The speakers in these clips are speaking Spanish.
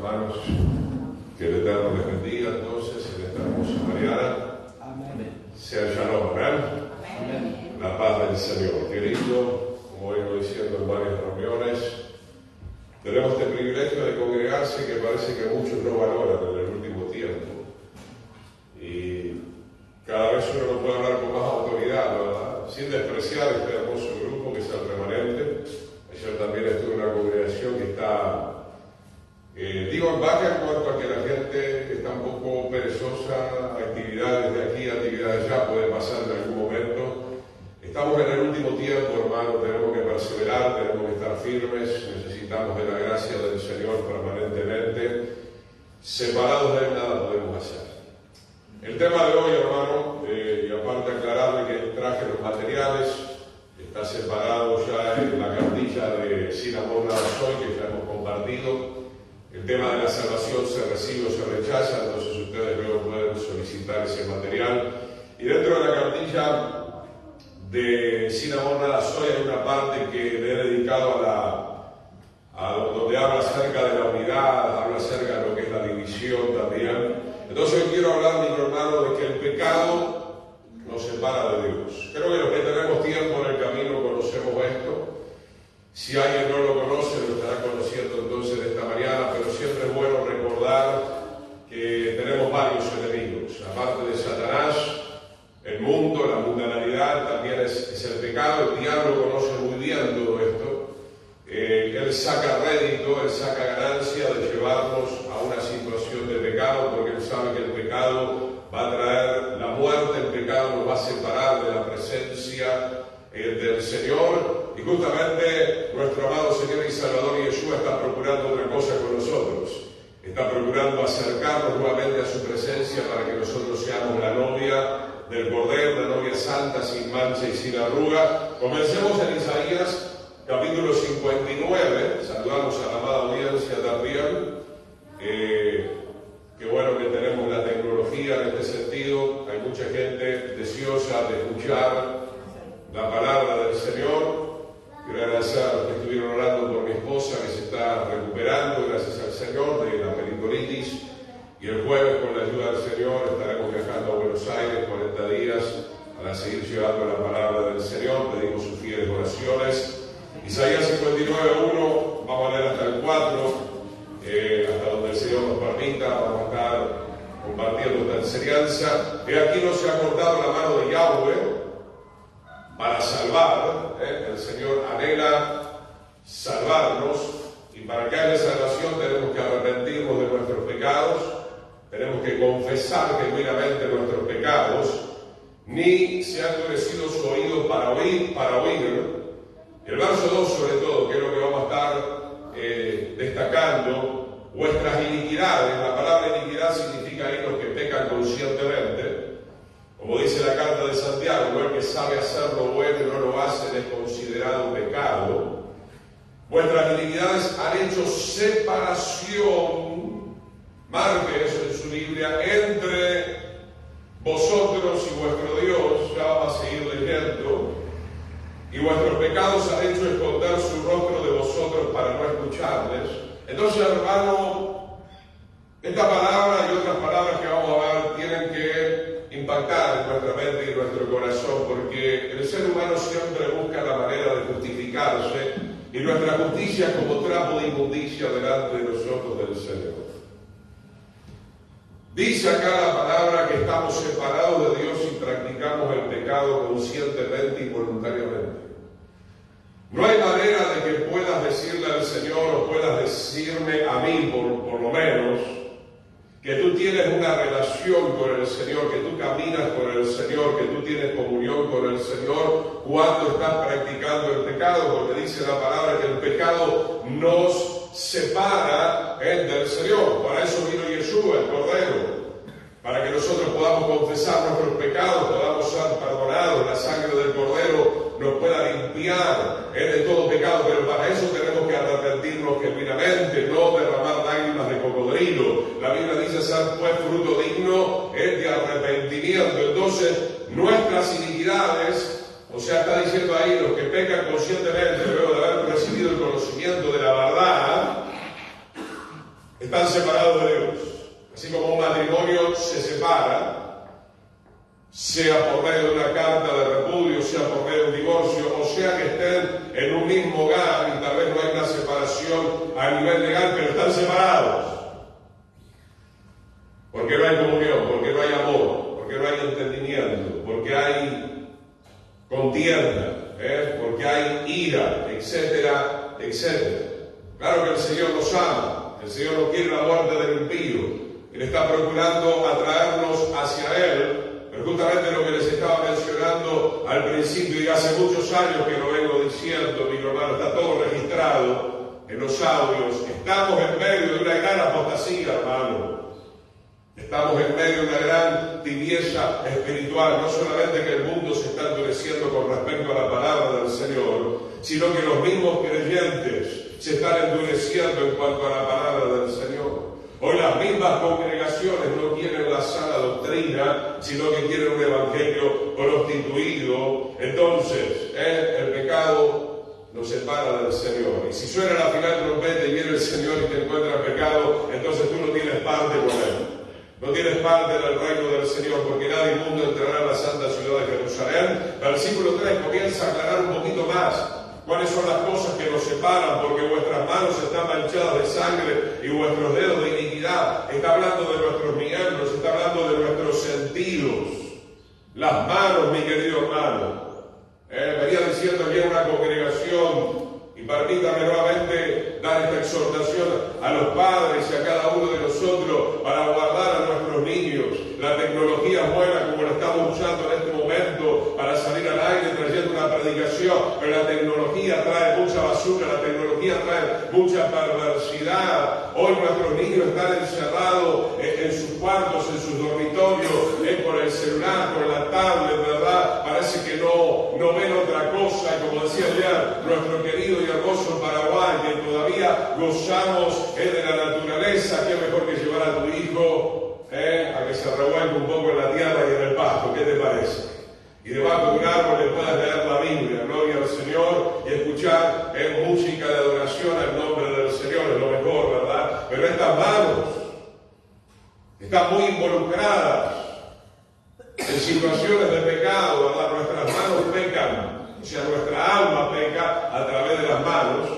hermanos. Que el Eterno les bendiga entonces en esta hermosa mañana. Amén. Sea shalom, amén. Amén. La paz del Señor. Qué lindo, como vengo diciendo en varias reuniones, tenemos este privilegio de congregarse que parece que muchos no valoran en el último tiempo. Y cada vez uno lo puede hablar con más autoridad, ¿verdad? Sin despreciar este hermoso grupo que es el remanente. Ayer también estuve en una congregación que está, digo en baja en cuanto a que la gente está un poco perezosa, actividades de aquí, actividades allá, puede pasar en algún momento. Estamos en el último tiempo, hermano, tenemos que perseverar, tenemos que estar firmes, necesitamos de la gracia del Señor permanentemente. Separados de Él nada podemos hacer. El tema de hoy, hermano, y aparte aclararle que traje los materiales, está separado ya en la cartilla de Sin Amor Nada Soy, que ya hemos compartido. El tema de la salvación se recibe o se rechaza, entonces ustedes luego pueden solicitar ese material. Y dentro de la cartilla de Sin Amor Nada Soy hay una parte que le he dedicado donde habla acerca de la unidad, habla acerca de lo que es la división también. Entonces hoy quiero hablar, mi hermano, de que el pecado nos separa de Dios. Creo que los que tenemos tiempo en el camino conocemos esto. Si alguien no lo conoce, lo estará conociendo entonces de esta mañana, pero siempre es bueno recordar que tenemos varios enemigos. Aparte de Satanás, el mundo, la mundanalidad, también es el pecado. El diablo conoce muy bien todo esto. Él saca rédito, él saca ganancia de llevarnos a una situación de pecado, porque él sabe que el pecado va a traer la muerte, el pecado nos va a separar de la presencia del Señor, y justamente nuestro amado Señor y Salvador Yeshua está procurando otra cosa con nosotros. Está procurando acercarnos nuevamente a su presencia para que nosotros seamos la novia del Cordero, la novia santa, sin mancha y sin arruga. Comencemos en Isaías capítulo 59, saludamos a la amada audiencia también. Qué bueno que tenemos la tecnología en este sentido. Hay mucha gente deseosa de escuchar la palabra del Señor. Quiero agradecer a los que estuvieron orando por mi esposa, que se está recuperando, gracias al Señor, de la peritonitis. Y el jueves, con la ayuda del Señor, estaremos viajando a Buenos Aires 40 días para seguir llevando la palabra del Señor. Pedimos sus fieles oraciones. Isaías 59:1, vamos a leer hasta el 4, hasta donde el Señor nos permita. Vamos a estar compartiendo esta enseñanza. He aquí no se ha cortado la mano de Yahweh para salvar. El Señor anhela salvarnos, y para que haya salvación tenemos que arrepentirnos de nuestros pecados, tenemos que confesar genuinamente nuestros pecados. Ni se han endurecido su oído para oír. El verso 2 sobre todo, que es lo que vamos a estar destacando, vuestras iniquidades. La palabra iniquidad significa ahí los que pecan conscientemente. Como dice la carta de Santiago, el que sabe hacer lo bueno y no lo hace es considerado pecado. Vuestras iniquidades han hecho separación, marque eso en su Biblia, entre vosotros y vuestro Dios. Ya vamos a seguir leyendo. Y vuestros pecados han hecho esconder su rostro de vosotros para no escucharles. Entonces, hermano, esta palabra y otras palabras que vamos a ver tienen que impactar en nuestra mente y en nuestro corazón, porque el ser humano siempre busca la manera de justificarse, y nuestra justicia es como trapo de inmundicia delante de los ojos del Señor. Dice acá la palabra que estamos separados de Dios y practicamos el pecado conscientemente y voluntariamente. No hay manera de que puedas decirle al Señor, o puedas decirme a mí por lo menos, que tú tienes una relación con el Señor, que tú caminas con el Señor, que tú tienes comunión con el Señor cuando estás practicando el pecado, porque dice la palabra que el pecado nos separa del Señor. Para eso vino Yeshua, el Cordero, para que nosotros podamos confesar nuestros pecados, podamos ser perdonados, la sangre del Cordero nos pueda limpiar de todo pecado, pero para eso tenemos que arrepentirnos genuinamente, no derramar lágrimas de cocodrilo. La Biblia dice ser pues fruto digno de arrepentimiento. Entonces, nuestras iniquidades, o sea, está diciendo ahí, los que pecan conscientemente luego de haber recibido el conocimiento de la verdad, están separados de Dios. Así como un matrimonio se separa, sea por medio de una carta de repudio, sea por medio de un divorcio, o sea que estén en un mismo hogar y tal vez no hay una separación a nivel legal, pero están separados. Porque no hay comunión, porque no hay amor, porque no hay entendimiento, porque hay contienda, porque hay ira, etcétera, etcétera. Claro que el Señor nos ama, el Señor no quiere la muerte del impío. Él está procurando atraernos hacia Él, pero justamente lo que les estaba mencionando al principio, y hace muchos años que lo vengo diciendo, mi hermano, está todo registrado en los audios. Estamos en medio de una gran apostasía, hermano. Estamos en medio de una gran tibieza espiritual. No solamente que el mundo se está endureciendo con respecto a la palabra del Señor, sino que los mismos creyentes se están endureciendo en cuanto a la palabra del Señor. Hoy las mismas congregaciones no quieren la sana doctrina, sino que quieren un evangelio prostituido. Entonces, el pecado nos separa del Señor. Y si suena la final trompeta y viene el Señor y te encuentra en pecado, entonces tú no tienes parte con Él. No tienes parte del reino del Señor, porque nadie inmundo entrará en la santa ciudad de Jerusalén. Versículo 3 comienza a aclarar un poquito más cuáles son las cosas que nos separan, porque vuestras manos están manchadas de sangre y vuestros dedos de iniquidad. Está hablando de nuestros miembros, está hablando de nuestros sentidos. Las manos, mi querido hermano. Venía diciendo aquí en una congregación, y permítame nuevamente dar esta exhortación a los padres y a cada uno de nosotros para guardar a nuestros niños. La tecnología es buena, como la estamos usando en este momento para salir al aire trayendo una predicación, pero la tecnología trae mucha basura, la tecnología trae mucha perversidad. Hoy nuestros niños están encerrados en sus cuartos, en sus dormitorios, con el celular, con la tablet, ¿verdad? Parece que no ven otra cosa. Y como decía ayer nuestro querido y hermoso Paraguay, que todavía gozamos de la naturaleza, qué mejor que llevar a tu hijo a que se revuelque un poco en la tierra y en el pasto. ¿Qué te parece? Y debajo de un árbol le puedas leer la Biblia, gloria al Señor, y escuchar música de adoración al nombre del Señor, es lo mejor, ¿verdad? Pero estas manos están muy involucradas en situaciones de pecado, ¿verdad? Nuestras manos pecan, o sea, nuestra alma peca a través de las manos.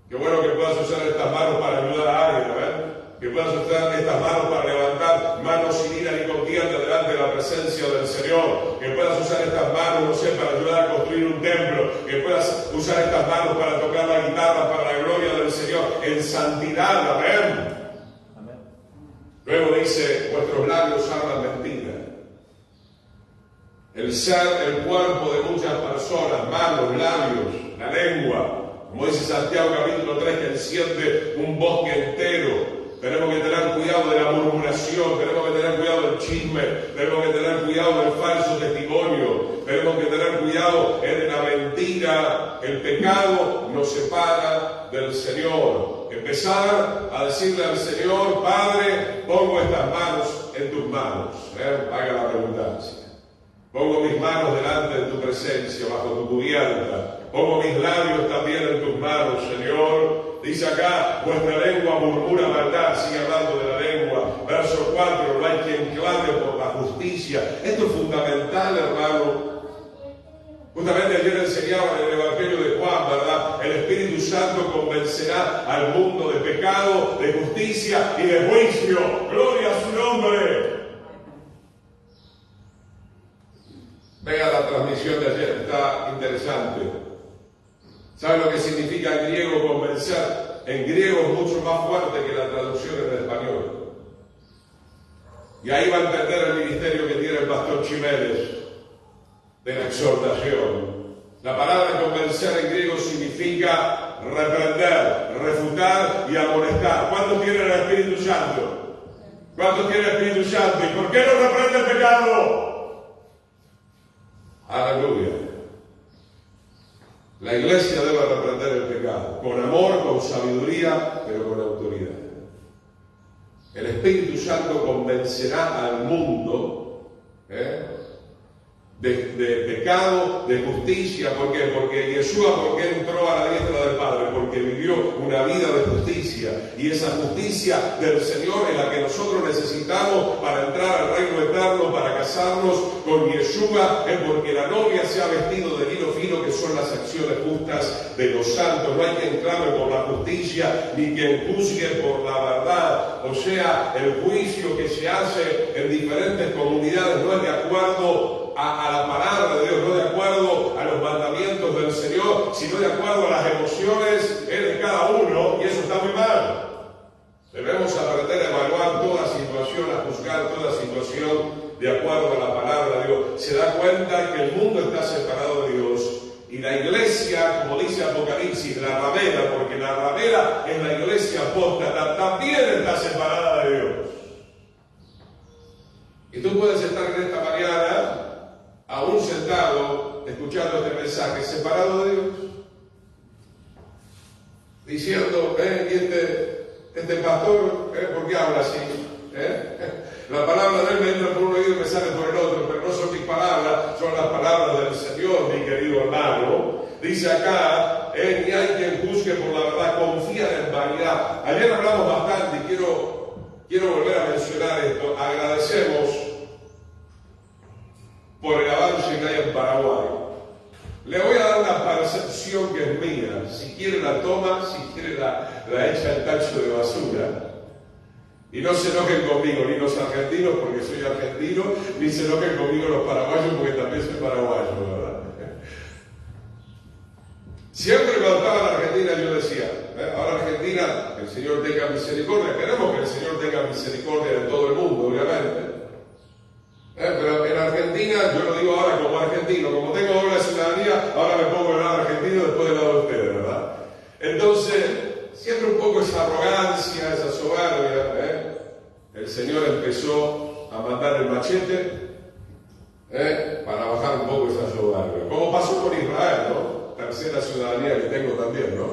Qué bueno que puedas usar estas manos para ayudar a alguien, ¿verdad? Que puedas usar estas manos para levantar manos sin ira ni contienda delante de la presencia del Señor. Que puedas usar estas manos, no sé, para ayudar a construir un templo. Que puedas usar estas manos para tocar la guitarra para la gloria del Señor en santidad. Amén. Amén. Luego dice, vuestros labios hablan mentira. El ser, el cuerpo de muchas personas, manos, labios, la lengua, como dice Santiago capítulo 3, que enciende un bosque entero. Tenemos que tener cuidado de la murmuración, tenemos que tener cuidado del chisme, tenemos que tener cuidado del falso testimonio, tenemos que tener cuidado de la mentira. El pecado nos separa del Señor. Empezar a decirle al Señor, Padre, pongo estas manos en tus manos. Haga la redundancia. Pongo mis manos delante de tu presencia, bajo tu cubierta. Pongo mis labios también en tus manos, Señor. Dice acá, vuestra lengua murmura maldad, sigue hablando de la lengua. Verso 4, no hay quien clame por la justicia. Esto es fundamental, hermano. Justamente ayer enseñaba en el Evangelio de Juan, ¿verdad? El Espíritu Santo convencerá al mundo de pecado, de justicia y de juicio. ¡Gloria a su nombre! Vea la transmisión de ayer, está interesante. ¿Sabe lo que significa en griego convencer? En griego es mucho más fuerte que la traducción en español. Y ahí va a entender el ministerio que tiene el pastor Chiménez de la exhortación. La palabra convencer en griego significa reprender, refutar y amonestar. ¿Cuántos tienen el Espíritu Santo? ¿Cuántos tienen el Espíritu Santo? ¿Y por qué no reprende el pecado? Aleluya. La iglesia debe reprender el pecado, con amor, con sabiduría, pero con autoridad. El Espíritu Santo convencerá al mundo de pecado, de justicia. ¿Por qué? Porque Yeshua, ¿por qué entró a la diestra del Padre? Porque vivió una vida de justicia, y esa justicia del Señor es la que nosotros necesitamos para entrar al reino eterno, para casarnos con Yeshua. Es porque la novia se ha vestido de lino fino, que son las acciones justas de los santos. No hay quien clame por la justicia, ni quien juzgue por la verdad. O sea, el juicio que se hace en diferentes comunidades no es de acuerdo a la palabra de Dios, no de acuerdo a los mandamientos del Señor, sino de acuerdo a las emociones de cada uno, y eso está muy mal. Debemos aprender a evaluar toda situación, a juzgar toda situación de acuerdo a la palabra de Dios. Se da cuenta que el mundo está separado de Dios, y la iglesia, como dice Apocalipsis, la ramera, porque la ramera es la iglesia apóstata, también está separada de Dios. Y tú puedes estar en esta mañana, aún sentado, escuchando este mensaje, separado de Dios, diciendo, ¿y este pastor, por qué habla así? La palabra de él me entra por un oído y me sale por el otro, pero no son mis palabras, son las palabras del Señor, mi querido hermano. Dice acá, ni hay quien juzgue por la verdad, confía en vanidad. Ayer hablamos bastante y quiero volver a mencionar esto. Agradecemos por el avance que hay en Paraguay. Le voy a dar una percepción que es mía. Si quiere la toma, si quiere la echa al tacho de basura. Y no se enojen conmigo, ni los argentinos porque soy argentino, ni se enojen conmigo los paraguayos porque también soy paraguayo, ¿verdad? Siempre cuando estaba en Argentina yo decía, ahora Argentina, el Señor tenga misericordia. Queremos que el Señor tenga misericordia de todo el mundo, obviamente. Pero en Argentina, yo lo digo ahora como argentino, como tengo doble ciudadanía, ahora me pongo del lado argentino después del lado de ustedes, ¿verdad? Entonces, siempre un poco esa arrogancia, esa soberbia. El Señor empezó a mandar el machete para bajar un poco esa soberbia. Como pasó con Israel, ¿no? Tercera ciudadanía que tengo también, ¿no?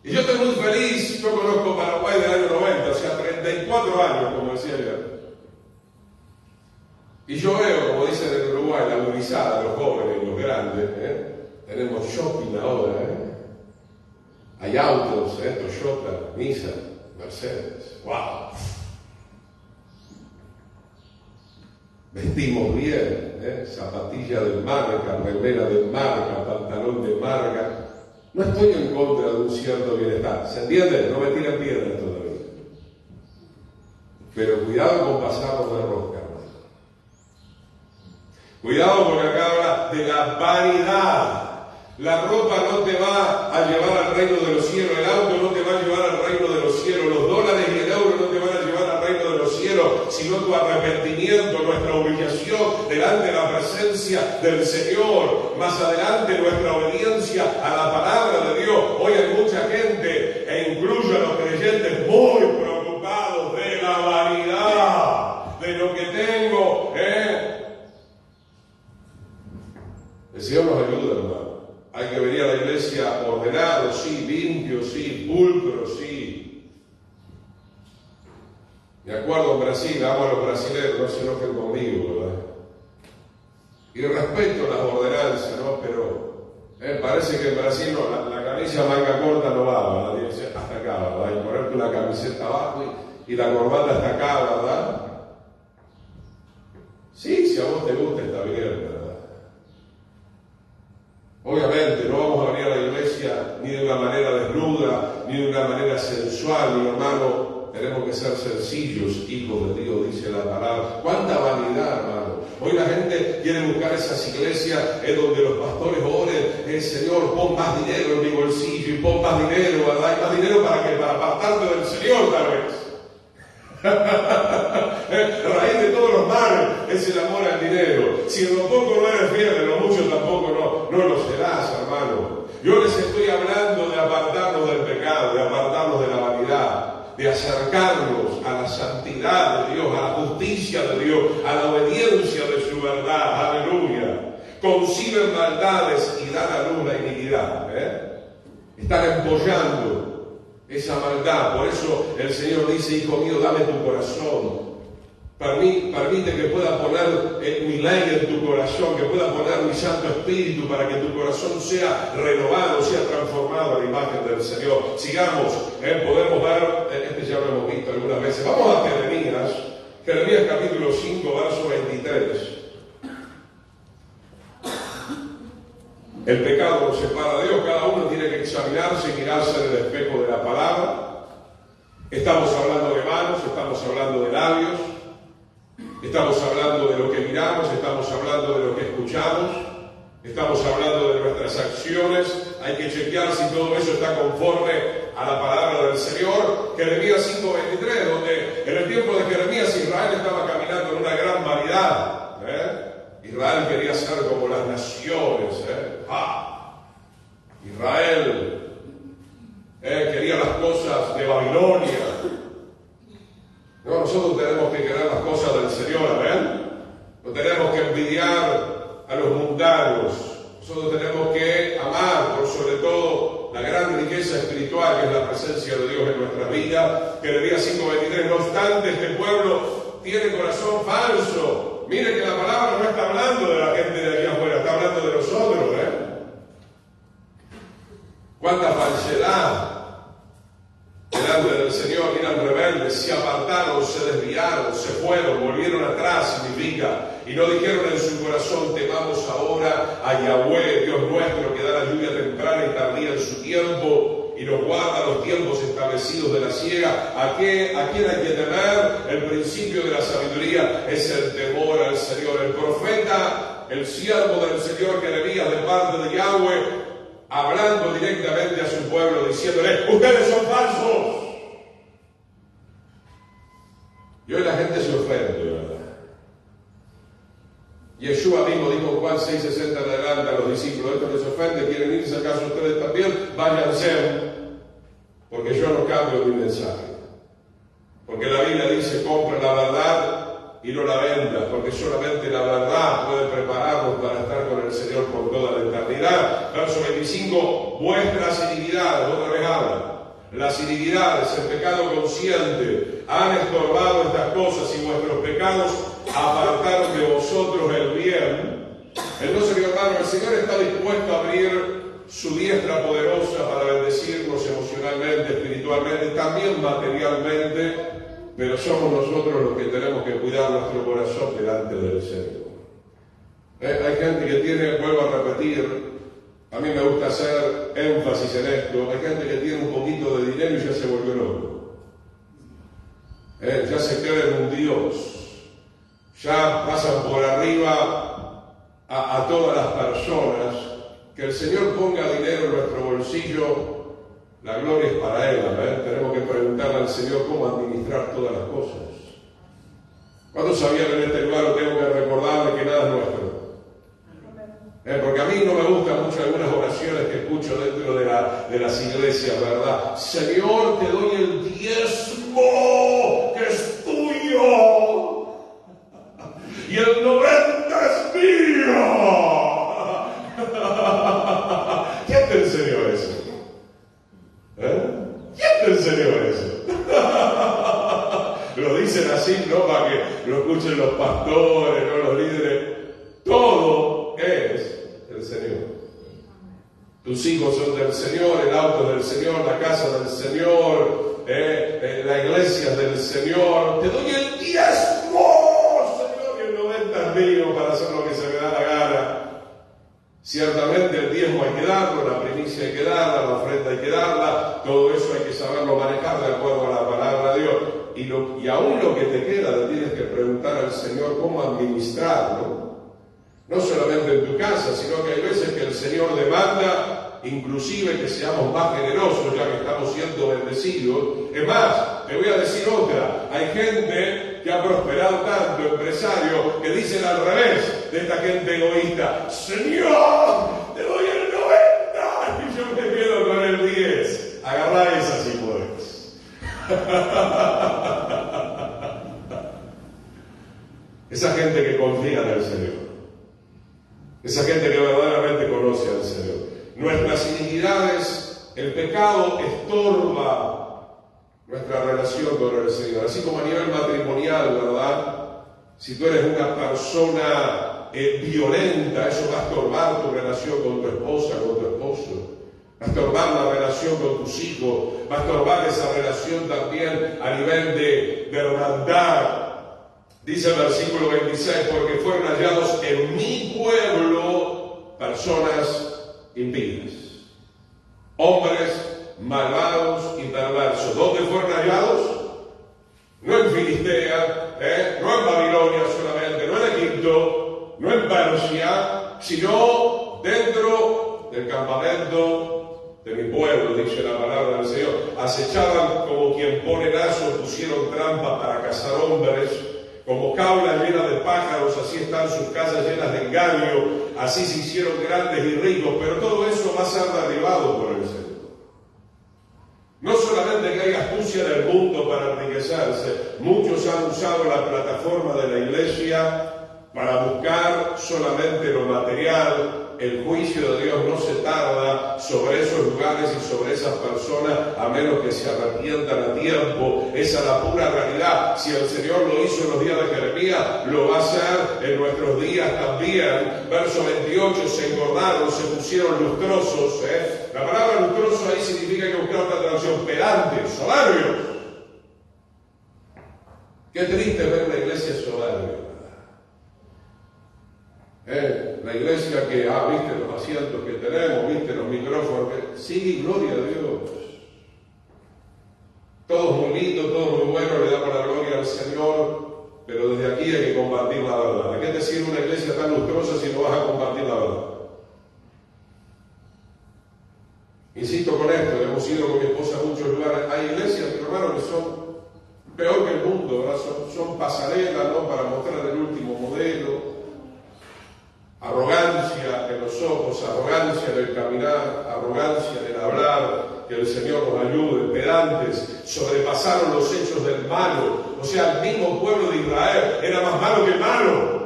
Y yo estoy muy feliz. Yo conozco Paraguay del año 90, o sea, 34 años, como decía ayer. Y yo veo, como dicen en Uruguay, la gurizada, los jóvenes, los grandes. Tenemos shopping ahora, Hay autos, Toyota, Nissan, Mercedes. ¡Wow! Vestimos bien, zapatilla de marca, remera de marca, pantalón de marca. No estoy en contra de un cierto bienestar. ¿Se entiende? No me tiren piedras todavía. Pero cuidado con pasarnos de rosca, hermano. Cuidado porque acá habla de la vanidad. La ropa no te va a llevar al reino de los cielos, el auto no te va a llevar al reino de los cielos, los dólares y el euro no te van a llevar al reino de los cielos, sino tu arrepentimiento, nuestra humillación delante de la presencia del Señor, más adelante nuestra obediencia a la palabra de Dios. Hoy hay mucha gente, e incluyo a los creyentes, muy preocupados de la vanidad, de lo que tengo. El Señor nos ayuda, hermano. Hay que venir a la iglesia ordenado, sí, limpio, sí, pulcro, sí. Me acuerdo en Brasil, amo a los brasileños, no se enojen conmigo, ¿verdad? Y respeto las ordenanzas, ¿no? Pero parece que en Brasil no, la camisa manga corta no va, ¿verdad? Hasta acá, ¿verdad? Y ponerte una camiseta abajo y la corbata hasta acá, ¿verdad? Sí, si a vos te gusta está bien, ¿verdad? Obviamente no vamos a venir a la iglesia ni de una manera desnuda, ni de una manera sensual, mi hermano. Tenemos que ser sencillos, hijos de Dios, dice la palabra. ¡Cuánta vanidad, hermano! Hoy la gente quiere buscar esas iglesias donde los pastores oren, Señor, pon más dinero en mi bolsillo y pon más dinero, ¿verdad? ¿Y más dinero para qué? Para apartarte del Señor, tal vez. La raíz de todos los males es el amor al dinero. Si en lo poco no eres fiel, en lo mucho tampoco no lo serás, hermano. Yo les estoy hablando de apartarnos del pecado, de apartarnos de la vanidad, de acercarnos a la santidad de Dios, a la justicia de Dios, a la obediencia de su verdad. Aleluya. Conciben maldades y dan a luz la iniquidad. Están empollando esa maldad. Por eso el Señor dice, hijo mío, dame tu corazón. Permite que pueda poner mi ley en tu corazón, que pueda poner mi Santo Espíritu para que tu corazón sea renovado, sea transformado a la imagen del Señor. Sigamos, podemos ver, este ya lo hemos visto algunas veces. Vamos a Jeremías capítulo 5, verso 23. El pecado nos separa de Dios, cada uno tiene que examinarse y mirarse en el espejo de la palabra. Estamos hablando de manos, estamos hablando de labios, estamos hablando de lo que miramos, estamos hablando de lo que escuchamos, estamos hablando de nuestras acciones. Hay que chequear si todo eso está conforme a la palabra del Señor. Jeremías 5:23, donde en el tiempo de Jeremías Israel estaba caminando en una gran vanidad. Israel quería ser como las naciones. Israel quería las cosas de Babilonia. No, nosotros tenemos que querer las cosas del Señor, amén. No tenemos que envidiar a los mundanos. Nosotros tenemos que amar, por sobre todo, la gran riqueza espiritual que es la presencia de Dios en nuestra vida. Jeremías 5:23, no obstante, este pueblo tiene corazón falso. Mire que la palabra no está hablando de la gente de aquí afuera, está hablando de nosotros, ¡Cuánta falsedad! Delante del Señor eran rebeldes, se apartaron, se desviaron, se fueron, volvieron atrás, significa, y no dijeron en su corazón, temamos ahora a Yahweh, Dios nuestro, que da la lluvia temprana y tardía en su tiempo, y nos guarda los tiempos establecidos de la siega. ¿A quién hay que temer? El principio de la sabiduría es el temor al Señor. El profeta, el siervo del Señor Jeremías, de parte de Yahweh, hablando directamente a su pueblo, diciéndole, ustedes son falsos. Y hoy la gente se ofende, ¿verdad? Yeshua mismo dijo en Juan 6:60 en adelante a los discípulos, esto les ofende, ¿quieren irse acaso ustedes también? Váyanse, porque yo no cambio mi mensaje. Porque la Biblia dice, compra la verdad y no la vendas, porque solamente la verdad puede prepararnos para estar con el Señor por toda la eternidad. Verso 25, vuestras iniquidades, otra vez habla, las iniquidades, el pecado consciente, han estorbado estas cosas y vuestros pecados apartaron de vosotros el bien. Entonces, mi hermano, el Señor está dispuesto a abrir su diestra poderosa para bendecirnos emocionalmente, espiritualmente, también materialmente, pero somos nosotros los que tenemos que cuidar nuestro corazón delante del Señor. Hay gente que tiene, vuelvo a repetir, a mí me gusta hacer énfasis en esto, hay gente que tiene un poquito de dinero y ya se volvió loco. Ya se cree en un Dios, ya pasan por arriba a todas las personas. Que el Señor ponga dinero en nuestro bolsillo, la gloria es para Él, ¿verdad? Tenemos que preguntarle al Señor cómo administrar todas las cosas. ¿Cuántos sabían en este lugar, tengo que recordarle que nada es nuestro? Porque a mí no me gustan mucho algunas oraciones que escucho dentro de las iglesias, ¿verdad? Señor, te doy el diezmo que es tuyo y el 90 es mío. ¿Quién te enseñó eso? ¿Quién te enseñó eso? Lo dicen así, no para que lo escuchen los pastores, no los líderes. Todo es del Señor. Tus hijos son del Señor, el auto es del Señor, la casa del Señor, la iglesia es del Señor. Te doy el diezmo, Señor, y el 90 es mío para hacer lo que se me da la gana. Ciertamente el diezmo hay que darlo, la primicia hay que darla, la ofrenda hay que darla, todo eso hay que saberlo manejar de acuerdo a la palabra de Dios. Y aún lo que te queda, le tienes que preguntar al Señor cómo administrarlo. No solamente en tu casa, sino que hay veces que el Señor demanda, inclusive que seamos más generosos, ya que estamos siendo bendecidos. Es más, te voy a decir otra, hay gente que ha prosperado tanto, empresarios, que dicen al revés de esta gente egoísta, Señor, te doy el 90 y yo me quedo con el 10. Agarrá esa si puedes. Esa gente que confía en el Señor. Esa gente que verdaderamente conoce al Señor. Nuestras iniquidades, el pecado estorba nuestra relación con el Señor. Así como a nivel matrimonial, ¿verdad? Si tú eres una persona violenta, eso va a estorbar tu relación con tu esposa, con tu esposo. Va a estorbar la relación con tus hijos, va a estorbar esa relación también a nivel de hermandad. Dice el versículo 26, porque fueron hallados en mi pueblo personas impías, hombres malvados y perversos. ¿Dónde fueron hallados? No en Filistea, no en Babilonia solamente, no en Egipto, no en Persia, sino dentro del campamento de mi pueblo, dice la palabra del Señor. Acechaban como quien pone lazo, pusieron trampa para cazar hombres, como jaula llena de pájaros, así están sus casas llenas de engaño, así se hicieron grandes y ricos, pero todo eso va a ser derribado por el Señor. No solamente que hay astucia en el mundo para enriquecerse, muchos han usado la plataforma de la iglesia para buscar solamente lo material. El juicio de Dios no se tarda sobre esos lugares y sobre esas personas a menos que se arrepientan a tiempo. Esa es la pura realidad. Si el Señor lo hizo en los días de Jeremías, lo va a hacer en nuestros días también. Verso 28, se engordaron, se pusieron lustrosos. La palabra lustroso ahí significa que buscar otra traducción, pedantes, soberbios. Qué triste ver la iglesia soberbia. La iglesia que, viste los asientos que tenemos, viste los micrófonos, sí, gloria a Dios. Todo es muy lindo, todo es muy bueno, le damos la gloria al Señor, pero desde aquí hay que compartir la verdad. ¿De qué te sirve una iglesia tan lustrosa si no vas a compartir la verdad? Insisto con esto, hemos ido con mi esposa a muchos lugares. Hay iglesias, mi hermano, que son peor que el mundo, ¿verdad? Son pasarelas, ¿no? Para mostrar el último modelo. Arrogancia en los ojos, arrogancia en el caminar, arrogancia en el hablar, que el Señor nos ayude. Pedantes, sobrepasaron los hechos del malo. O sea, el mismo pueblo de Israel era más malo que malo.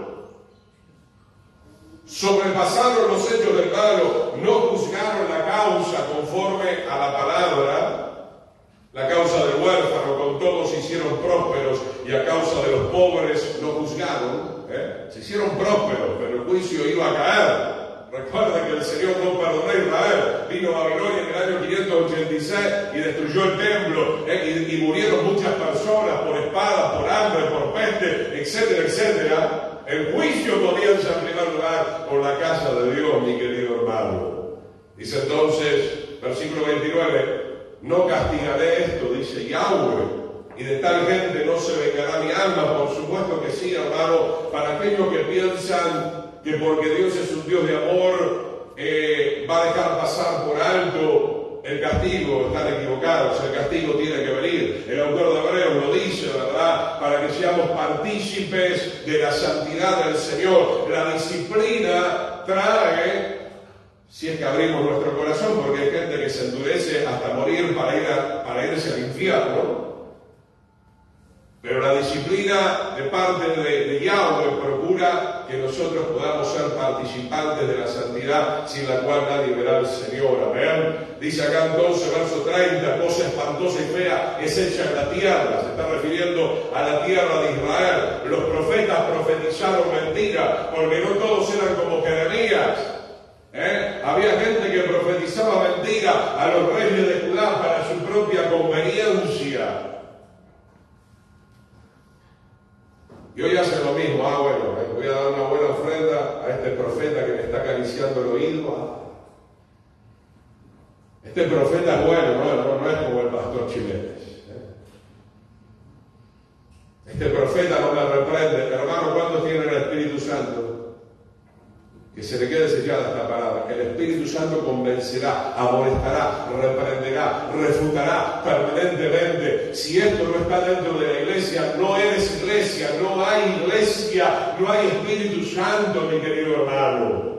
Sobrepasaron los hechos del malo, no juzgaron la causa conforme a la palabra, la causa del huérfano, con todos se hicieron prósperos, y a causa de los pobres no juzgaron. Se hicieron prósperos, pero el juicio iba a caer. Recuerda que el Señor no perdonó a Israel. Vino a Babilonia en el año 586 y destruyó el templo, y murieron muchas personas por espada, por hambre, por peste, etcétera, etcétera. El juicio comienza en primer lugar por la casa de Dios, mi querido hermano. Dice entonces, versículo 29, no castigaré esto, dice Yahweh, y de tal gente no se vengará mi alma. Por supuesto que sí, hermano. Para aquellos que piensan que porque Dios es un Dios de amor, va a dejar pasar por alto el castigo, están equivocados. El castigo tiene que venir. El autor de Hebreos lo dice, ¿verdad? Para que seamos partícipes de la santidad del Señor. La disciplina trae, si es que abrimos nuestro corazón, porque hay gente que se endurece hasta morir para irse al infierno. Pero la disciplina de parte de Yahweh procura que nosotros podamos ser participantes de la santidad, sin la cual nadie verá al Señor. Amén. Dice acá entonces, verso 30, cosa espantosa y fea es hecha en la tierra. Se está refiriendo a la tierra de Israel. Los profetas profetizaron mentira, porque no todos eran como Jeremías. Había gente que profetizaba mentira a los reyes de Judá para su propia conveniencia. Y hoy hacen lo mismo. Bueno, voy a dar una buena ofrenda a este profeta que me está acariciando el oído. Este profeta es bueno, no es como el pastor Chiménez. Este profeta no me reprende. Hermano, ¿cuántos tienen el Espíritu Santo? Que se le quede sellada esta palabra. El Espíritu Santo convencerá, amonestará, reprenderá, refutará permanentemente. Si esto no está dentro de la iglesia, no eres iglesia, no hay Espíritu Santo, mi querido hermano.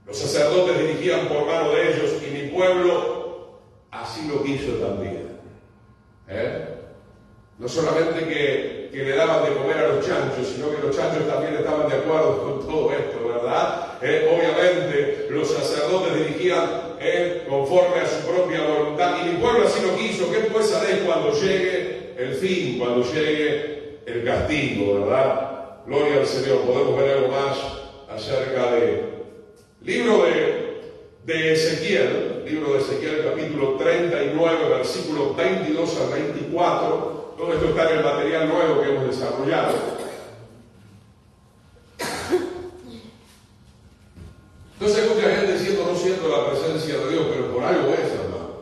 Los sacerdotes dirigían por mano de ellos, y mi pueblo así lo quiso también. No solamente que le daban de comer a los chanchos, sino que los chanchos también estaban de acuerdo con todo esto, ¿verdad? Obviamente los sacerdotes dirigían conforme a su propia voluntad, y mi pueblo así lo quiso. ¿Qué pues haréis cuando llegue el fin, cuando llegue el castigo, verdad? Gloria al Señor. Podemos ver algo más acerca de libro de Ezequiel, capítulo 39, versículos 22 al 24. Todo esto está en el material nuevo que hemos desarrollado. Entonces hay mucha gente diciendo: no siento la presencia de Dios, pero por algo es, hermano.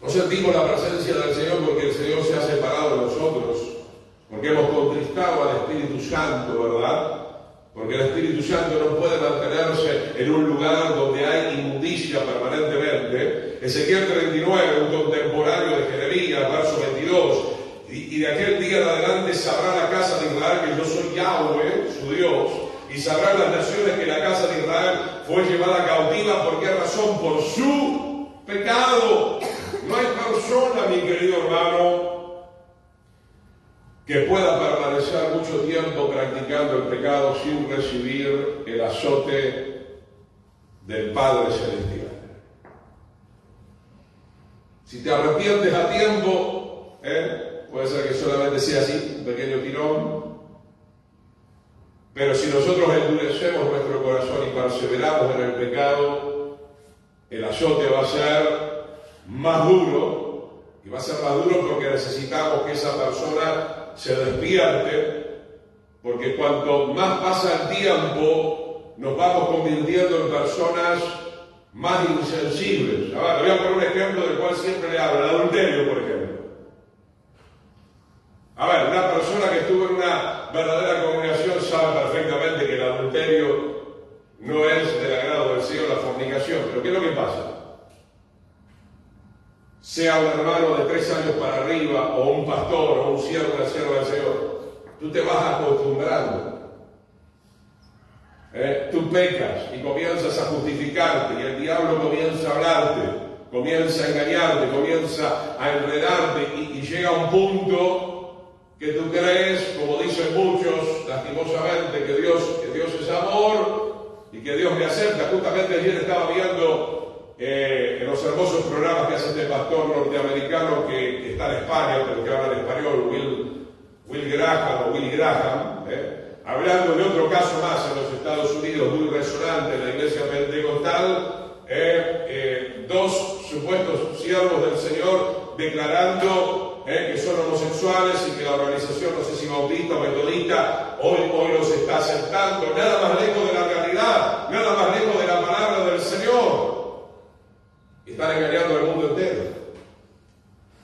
No sentimos la presencia del Señor porque el Señor se ha separado de nosotros, porque hemos contristado al Espíritu Santo, ¿verdad? Porque el Espíritu Santo no puede mantenerse en un lugar donde hay inmundicia permanentemente. Ezequiel 39, un contemporáneo de Jeremías, verso 22, y de aquel día en adelante sabrá la casa de Israel que yo soy Yahweh, su Dios, y sabrán las naciones que la casa de Israel fue llevada cautiva. ¿Por qué razón? Por su pecado. No hay persona, mi querido hermano, que pueda permanecer mucho tiempo practicando el pecado sin recibir el azote del Padre Celestial. Si te arrepientes a tiempo, puede ser que solamente sea así, un pequeño tirón. Pero si nosotros endurecemos nuestro corazón y perseveramos en el pecado, el azote va a ser más duro, y va a ser más duro porque necesitamos que esa persona se despierte, porque cuanto más pasa el tiempo, nos vamos convirtiendo en personas más insensibles. A ver, le voy a poner un ejemplo del cual siempre le hablo: el adulterio, por ejemplo. A ver, una persona que estuvo en una verdadera congregación sabe perfectamente que el adulterio no es del agrado del Señor, la fornicación. Pero ¿qué es lo que pasa? Sea un hermano de 3 años para arriba, o un pastor, o un siervo, una sierva del Señor, tú te vas acostumbrando. Tú pecas y comienzas a justificarte, y el diablo comienza a hablarte, comienza a engañarte, comienza a enredarte, y llega un punto que tú crees, como dicen muchos, lastimosamente, que Dios es amor y que Dios me acepta. Justamente ayer estaba viendo en los hermosos programas que hace este pastor norteamericano que está en España, pero que habla en español, Will Graham, hablando de otro caso más en los Estados Unidos, muy resonante en la iglesia pentecostal, 2 supuestos siervos del Señor declarando que son homosexuales, y que la organización, no sé si bautista o metodista, hoy los está aceptando. Nada más lejos de la realidad, nada más lejos de la palabra del Señor. Están engañando al mundo entero.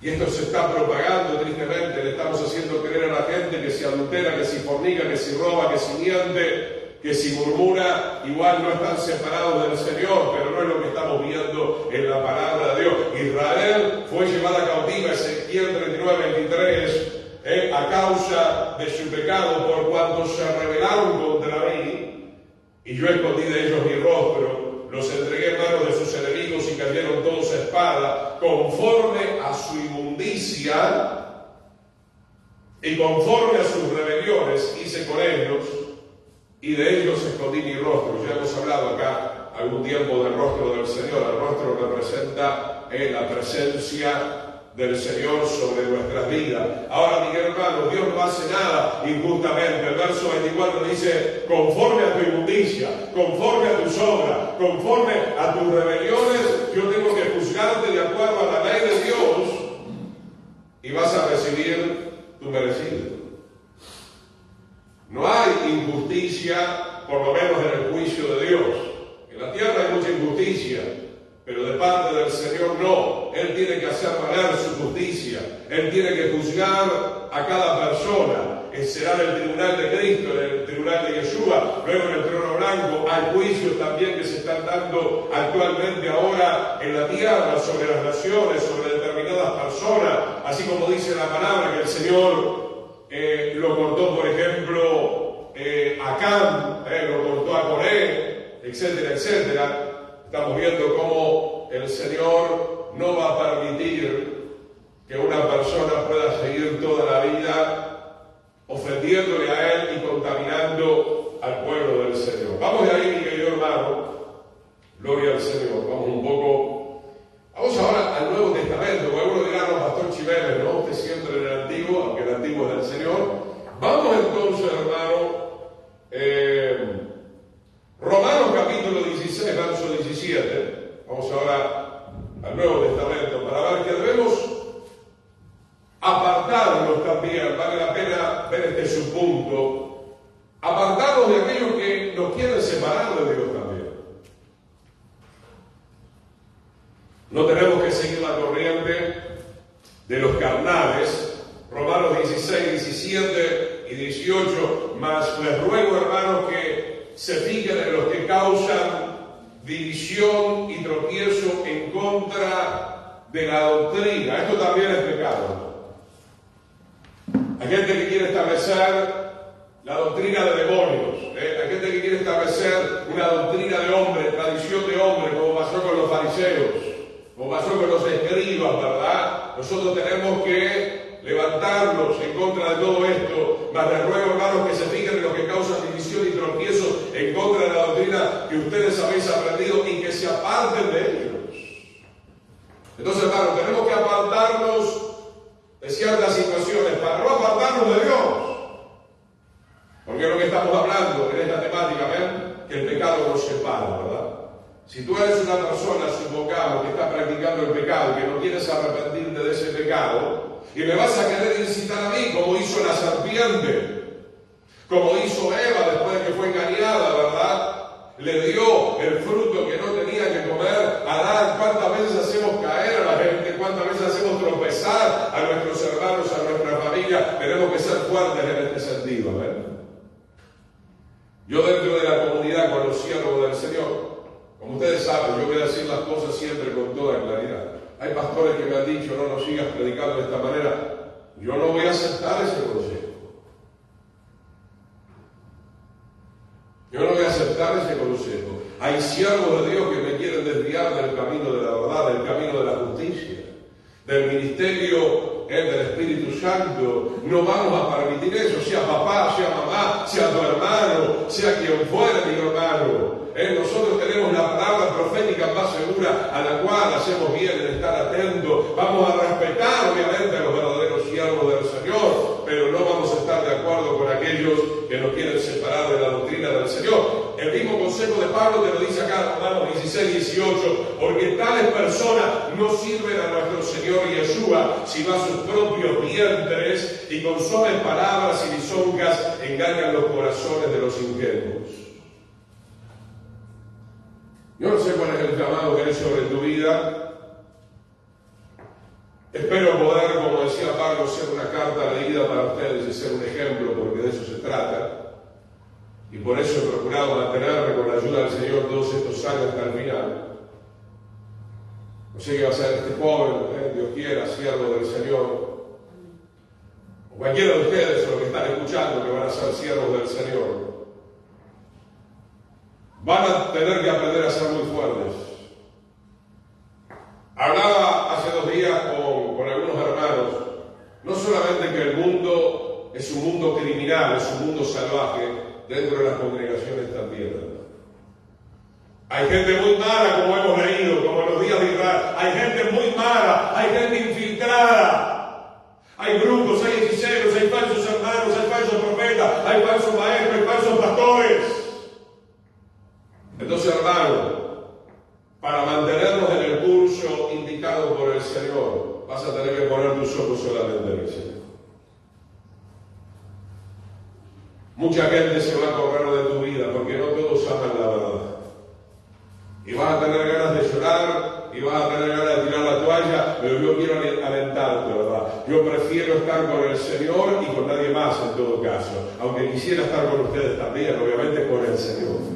Y esto se está propagando tristemente. Le estamos haciendo creer a la gente que si adultera, que si fornica, que si roba, que si miente, que si murmura, igual no están separados del Señor. Pero no es lo que estamos viendo en la palabra de Dios. Israel fue llevada cautiva, Ezequiel 39:23, a causa de su pecado, por cuanto se rebelaron contra mí, y yo escondí de ellos mi rostro. Los entregué en manos de sus enemigos y cayeron todos a espada, conforme a su inmundicia y conforme a sus rebeliones hice con ellos, y de ellos escondí mi rostro. Ya hemos hablado acá algún tiempo del rostro del Señor. El rostro representa la presencia del Señor sobre nuestras vidas. Ahora, mi hermano, Dios no hace nada injustamente. El verso 24 dice: conforme a tu inmundicia, conforme a tus obras, conforme a tus rebeliones, yo tengo que juzgarte de acuerdo a la ley de Dios, y vas a recibir tu merecido. No hay injusticia, por lo menos en el juicio de Dios. En la tierra hay mucha injusticia, pero de parte del Señor no. Él tiene que hacer valer su justicia. Él tiene que juzgar a cada persona. Será en el tribunal de Cristo, en el tribunal de Yeshua, luego en el trono blanco. Hay juicios también que se están dando actualmente ahora en la tierra sobre las naciones, sobre determinadas personas, así como dice la palabra que el Señor lo cortó, por ejemplo, a Cam, lo cortó a Coré, etcétera, etcétera. Estamos viendo cómo el Señor no va a permitir que una persona pueda seguir toda la vida ofendiéndole a Él y contaminando al pueblo del Señor. Vamos de ahí, mi querido hermano. Gloria al Señor. Vamos ahora al Nuevo Testamento. Algunos dirán: no, Pastor Chiveles, ¿no? Usted siempre en el Antiguo, aunque el Antiguo es del Señor. Vamos Apartarnos de aquellos que nos quieren separar de Dios también. No tenemos que seguir la corriente de los carnales. Romanos 16, 17 y 18. Mas les ruego, hermanos, que se fijen en los que causan división y tropiezo en contra de la doctrina. Esto también es pecado. Hay gente que quiere establecer la doctrina de demonios. Hay gente que quiere establecer una doctrina de hombre, tradición de hombre, como pasó con los fariseos, como pasó con los escribas, ¿verdad? Nosotros tenemos que levantarnos en contra de todo esto. Mas les ruego, hermanos, que se fijen en los que causan división y tropiezos en contra de la doctrina que ustedes habéis aprendido y que se aparten de ellos. Entonces, hermanos, tenemos que apartarnos de ciertas situaciones para no apartarnos de Dios. Porque es lo que estamos hablando en esta temática, ¿ven? Que el pecado nos separa, ¿verdad? Si tú eres una persona, supongamos, que está practicando el pecado, que no quieres arrepentirte de ese pecado, y me vas a querer incitar a mí, como hizo la serpiente, como hizo Eva después de que fue engañada, ¿verdad? Le dio el fruto que no tenía que comer. Adán, ¿cuántas veces hacemos caer a la gente? ¿Cuántas veces hacemos tropezar a nuestros hermanos, a nuestra familia? Tenemos que ser fuertes en este sentido, ¿ven? Yo dentro de la comunidad, con los siervos del Señor, como ustedes saben, yo voy a decir las cosas siempre con toda claridad. Hay pastores que me han dicho, no nos sigas predicando de esta manera. Yo no voy a aceptar ese consejo. Yo no voy a aceptar ese consejo. Hay siervos de Dios que me quieren desviar del camino de la verdad, del camino de la justicia, del ministerio del Espíritu Santo. No vamos a permitir eso, sea papá, sea mamá, sea tu hermano, sea quien fuera mi hermano. Nosotros tenemos la palabra profética más segura, a la cual hacemos bien en estar atentos. Vamos a respetar, obviamente, a los verdaderos siervos del Señor, pero no vamos a estar de acuerdo con aquellos que nos quieren separar de la doctrina del Señor. El mismo consejo de Pablo te lo dice acá, Romanos 16, 18, porque tales personas no sirven a nuestro Señor Yeshua, sino a sus propios vientres, y con suaves palabras y lisonjas engañan los corazones de los ingenuos. Yo no sé cuál es el llamado que hay sobre tu vida. Espero poder, como decía Pablo, ser una carta leída para ustedes y ser un ejemplo, porque de eso se trata. Y por eso he procurado mantenerme con la ayuda del Señor todos estos años hasta el final. No sé qué va a ser este joven, Dios quiera, siervo del Señor. O cualquiera de ustedes, los que están escuchando, que van a ser siervos del Señor. Van a tener que aprender a ser muy fuertes. Hablaba hace 2 días con algunos hermanos, no solamente que el mundo es un mundo criminal, es un mundo salvaje, dentro de las congregaciones también. Hay gente muy mala, como hemos leído, como en los días de Israel. Hay gente muy mala, hay gente infiltrada. Hay grupos, hay hechiceros, hay falsos hermanos, hay falsos profetas, hay falsos maestros, hay falsos pastores. Entonces, hermano, para mantenernos en el curso indicado por el Señor, vas a tener que poner tus ojos solamente en el Señor. Mucha gente se va a correr de tu vida porque no todos aman la verdad. Y vas a tener ganas de llorar y vas a tener ganas de tirar la toalla, pero yo quiero alentarte, ¿verdad? Yo prefiero estar con el Señor y con nadie más en todo caso. Aunque quisiera estar con ustedes también, obviamente con el Señor.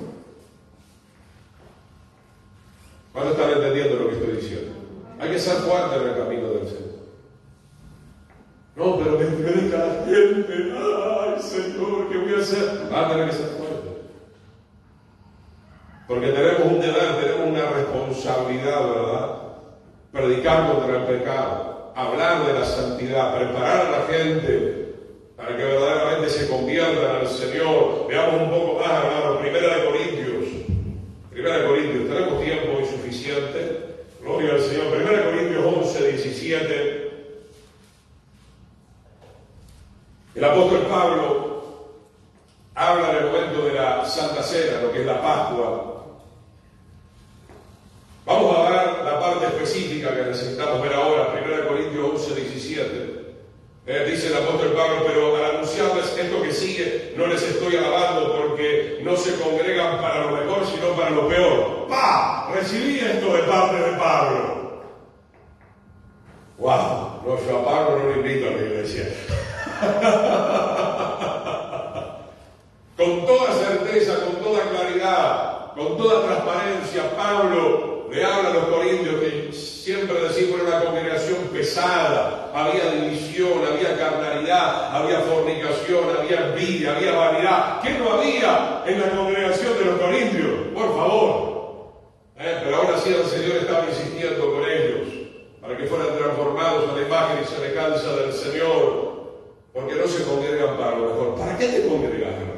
¿Cuándo están entendiendo lo que estoy diciendo? Hay que ser fuerte en el camino del Señor. No, pero me deja la gente. Ay, Señor, ¿qué voy a hacer? Va a tener que ser fuerte. Porque tenemos un deber, tenemos una responsabilidad, ¿verdad? Predicar contra el pecado, hablar de la santidad, preparar a la gente para que verdaderamente se conviertan al Señor. Veamos un poco más, hermanos, Primera de Corintios, tenemos tiempo insuficiente. Gloria al Señor. 1 Corintios 11, 17. El apóstol Pablo habla en el momento de la Santa Cena, lo que es la Pascua. Vamos a ver la parte específica que necesitamos ver ahora, 1 Corintios 11, 17. Dice el apóstol Pablo, pero al anunciarles esto que sigue, no les estoy alabando porque no se congregan para lo mejor, sino para lo peor. ¡Pah! Recibí esto de parte de Pablo. ¡Wow! No, yo a Pablo no lo invito a la iglesia. Con toda certeza, con toda claridad, con toda transparencia, Pablo le habla a los corintios que siempre decimos era una congregación pesada, había división, había carnalidad, había fornicación, había envidia, había vanidad. ¿Qué no había en la congregación de los corintios? Por favor. Pero aún así el Señor estaba insistiendo con ellos para que fueran transformados a la imagen y semejanza del Señor, porque no se congregan para lo mejor. ¿Para qué te congregas, hermano?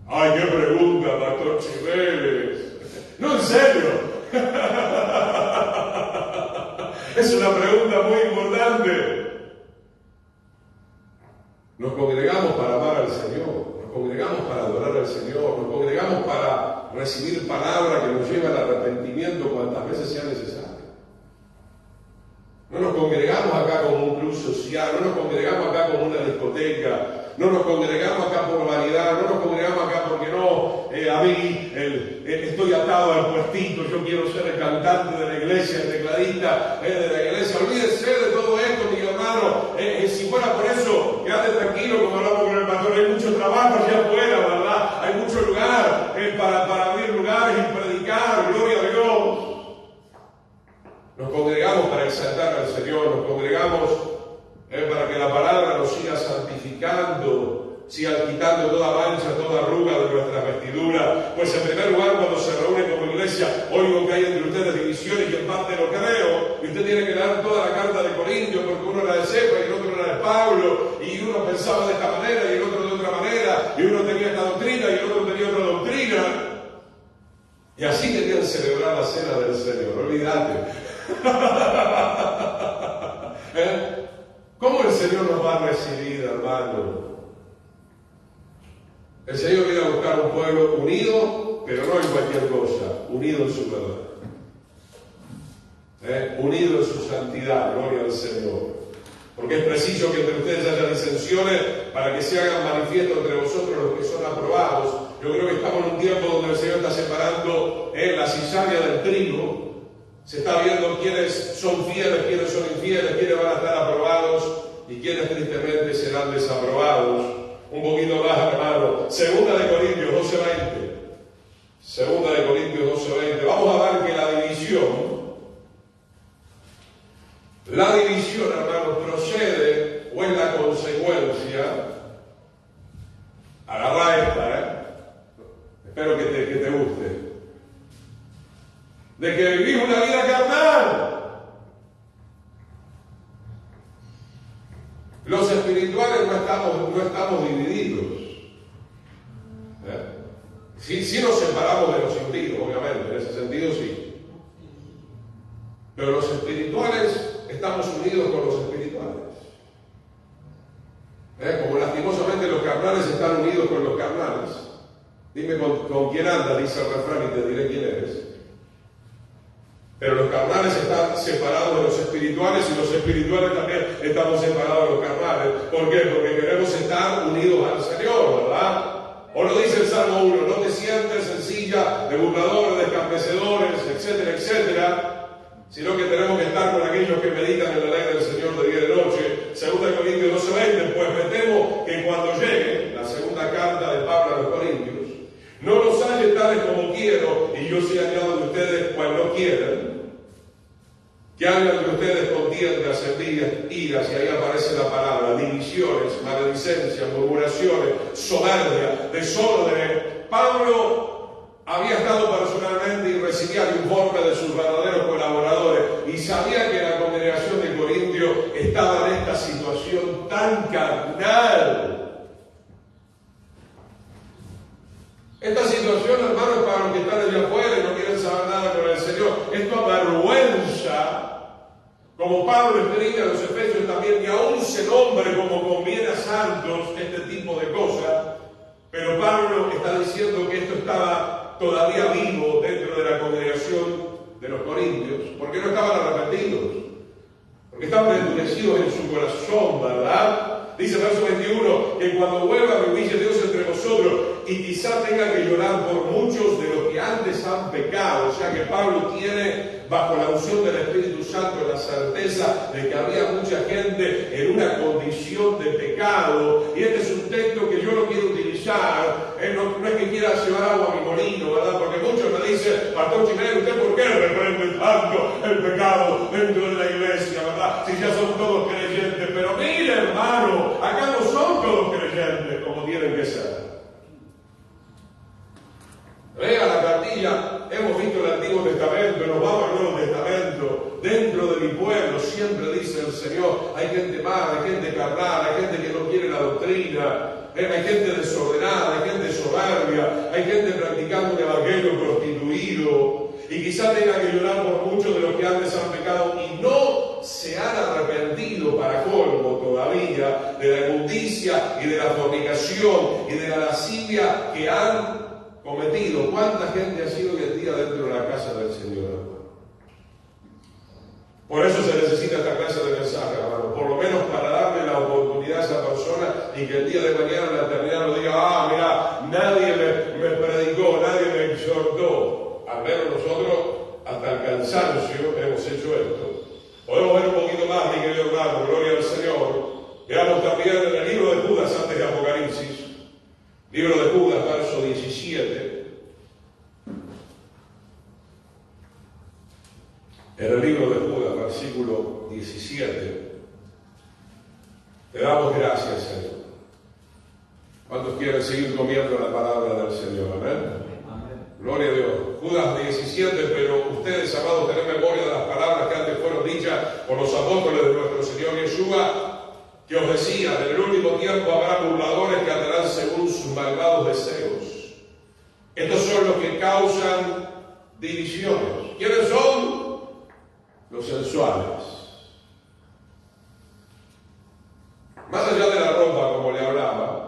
Ay, qué pregunta, Pastor Chiveles. No, en serio. Es una pregunta muy importante. Nos congregamos para amar al Señor, nos congregamos para adorar al Señor, nos congregamos para recibir palabra que nos lleva al arrepentimiento cuantas veces sea necesario. No nos congregamos acá como un club social, no nos congregamos acá como una discoteca, no nos congregamos acá por vanidad, no nos congregamos acá porque no, a mí estoy atado al puestito, yo quiero ser el cantante de la iglesia, el tecladista de la iglesia. Olvídese de todo esto, mi hermano. Si fuera por eso, quédate tranquilo, como hablamos con el pastor, hay mucho trabajo allá afuera, ¿verdad? Hay mucho lugar para abrir lugares y predicar, gloria a Dios. Nos congregamos para exaltar al Señor, nos congregamos para que la palabra nos siga santificando, siga quitando toda mancha, toda arruga de nuestras vestiduras. Pues en primer lugar, cuando se reúnen como iglesia, oigo que hay entre ustedes divisiones y en parte lo creo, y usted tiene que dar toda la carta de Corintios, porque uno era de Cefa y el otro era de Pablo, y uno pensaba de esta manera y el otro de otra manera, y uno tenía esta doctrina y el otro tenía otra doctrina. Y así querían celebrar la cena del Señor, olvídate. ¿Cómo el Señor nos va a recibir, hermano? El Señor viene a buscar un pueblo unido, pero no en cualquier cosa, unido en su verdad, unido en su santidad, gloria al Señor. Porque es preciso que entre ustedes haya disensiones para que se hagan manifiesto entre vosotros los que son aprobados. Yo creo que estamos en un tiempo donde el Señor está separando la cizaña del trigo. Se está viendo quiénes son fieles, quiénes son infieles, quiénes van a estar aprobados y quiénes tristemente serán desaprobados. Un poquito más, hermano. Segunda de Corintios 12:20. Segunda de Corintios 12:20. Vamos a ver que la división, hermano, procede o es la consecuencia. Agarrá esta, Espero que te guste. De que vivís una vida carnal. Los espirituales no estamos divididos. Sí nos separamos de los impíos, obviamente, en ese sentido sí. Pero los espirituales estamos unidos con los espirituales. Como lastimosamente los carnales están unidos con los carnales. Dime con quién andas, dice el refrán, y te diré quién eres. Pero los carnales están separados de los espirituales y los espirituales también estamos separados de los carnales. ¿Por qué? Porque queremos estar unidos al Señor, ¿verdad? O lo dice el Salmo 1, no te sientes en silla de burladores, de escarnecedores, etcétera, etcétera, sino que tenemos que estar con aquellos que meditan en la ley del Señor de día y de noche. Segunda de Corintios 12:20, pues me temo que cuando llegue la segunda carta de Pablo a los Corintios, no los halle tales como quiero, y yo soy aliado de ustedes cuando no quieren, que hagan de ustedes contiendas, envidias, iras, y ahí aparece la palabra, divisiones, maledicencias, murmuraciones, soberbia, desorden. Pablo había estado personalmente y recibía el informe de sus verdaderos colaboradores, y sabía que la congregación de Corintios estaba en esta situación tan carnal. Esta situación, hermano, es para los que están allá afuera y no quieren saber nada con el Señor. Esto avergüenza, como Pablo escribe a los Efesios también, que aún se nombre como conviene a santos este tipo de cosas, pero Pablo está diciendo que esto estaba todavía vivo dentro de la congregación de los Corintios, porque no estaban arrepentidos. porque están endurecidos en su corazón, ¿verdad? Dice verso 21, que cuando vuelva me humille Dios entre vosotros y quizá tenga que llorar por muchos de los que antes han pecado. O sea que Pablo tiene, bajo la unción del Espíritu Santo, la certeza de que había mucha gente en una condición de pecado. Y este es un texto que yo no quiero utilizar, no es que quiera llevar agua a mi molino, ¿verdad? Porque muchos me dicen, Pastor Chimenez, ¿usted por qué reprende tanto el pecado dentro de la iglesia, verdad? Si ya son todos creyentes. Pero mire, hermano, acá no son todos creyentes como tienen que ser. Lea la cartilla, hemos visto el Antiguo Testamento, nos vamos al Nuevo Testamento. Dentro de mi pueblo siempre dice el Señor, hay gente mala, hay gente carnal, hay gente que no quiere la doctrina, hay gente desordenada, hay gente soberbia, hay gente practicando un evangelio prostituido, y quizá tenga que llorar por muchos de los que antes han pecado y no se han arrepentido, para colmo todavía, de la inmundicia y de la fornicación y de la lascivia que han cometido. ¿Cuánta gente ha sido hoy en día dentro de la casa del Señor, hermano? Por eso se necesita esta clase de mensaje, hermano, por lo menos para darle la oportunidad a esa persona y que el día de mañana en la eternidad no diga, mira, nadie me predicó, nadie me exhortó. Al menos nosotros, hasta el cansancio, hemos hecho esto. Podemos ver un poquito más, mi querido hermano, gloria al Señor. Veamos también en el libro de Judas antes de Apocalipsis. Libro de Judas, verso 17. En el libro de Judas, versículo 17. Te damos gracias, Señor. ¿Cuántos quieren seguir comiendo la palabra del Señor? Amén. Gloria a Dios. Judas 17, pero ustedes, amados, tienen memoria de las palabras que antes fueron dichas por los apóstoles de nuestro Señor Yeshua, que os decía, en el último tiempo habrá burladores que andarán según sus malvados deseos. Estos son los que causan divisiones. ¿Quiénes son? Los sensuales. Más allá de la ropa, como le hablaba,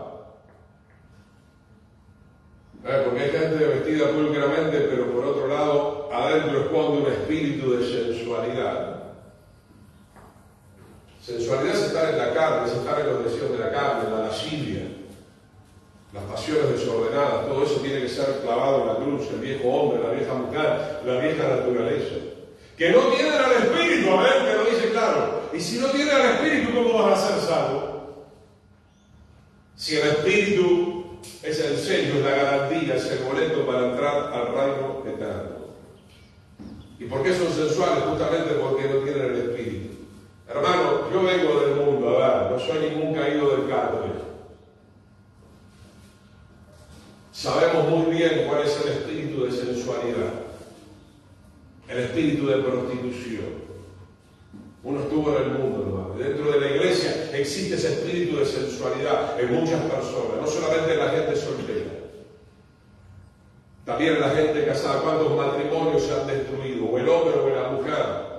porque hay gente vestida pulcramente, pero por otro lado, adentro esconde un espíritu de sensualidad. Sensualidad es estar en la carne, es estar en los deseos de la carne, la lascivia, las pasiones desordenadas. Todo eso tiene que ser clavado en la cruz, el viejo hombre, la vieja mujer, la vieja naturaleza. Que no tienen al Espíritu, amén, que lo dice claro. Y si no tienen al Espíritu, ¿cómo vas a ser salvo? Si el Espíritu es el sello, es la garantía, es el boleto para entrar al reino eterno. ¿Y por qué son sensuales? Justamente porque no tienen el Espíritu. Hermano, yo vengo del mundo, a ver, no soy ningún caído del cárcel. Sabemos muy bien cuál es el espíritu de sensualidad, el espíritu de prostitución. Uno estuvo en el mundo, hermano. Dentro de la iglesia existe ese espíritu de sensualidad en muchas personas, no solamente en la gente soltera, también en la gente casada. ¿Cuántos matrimonios se han destruido? O el hombre o la mujer.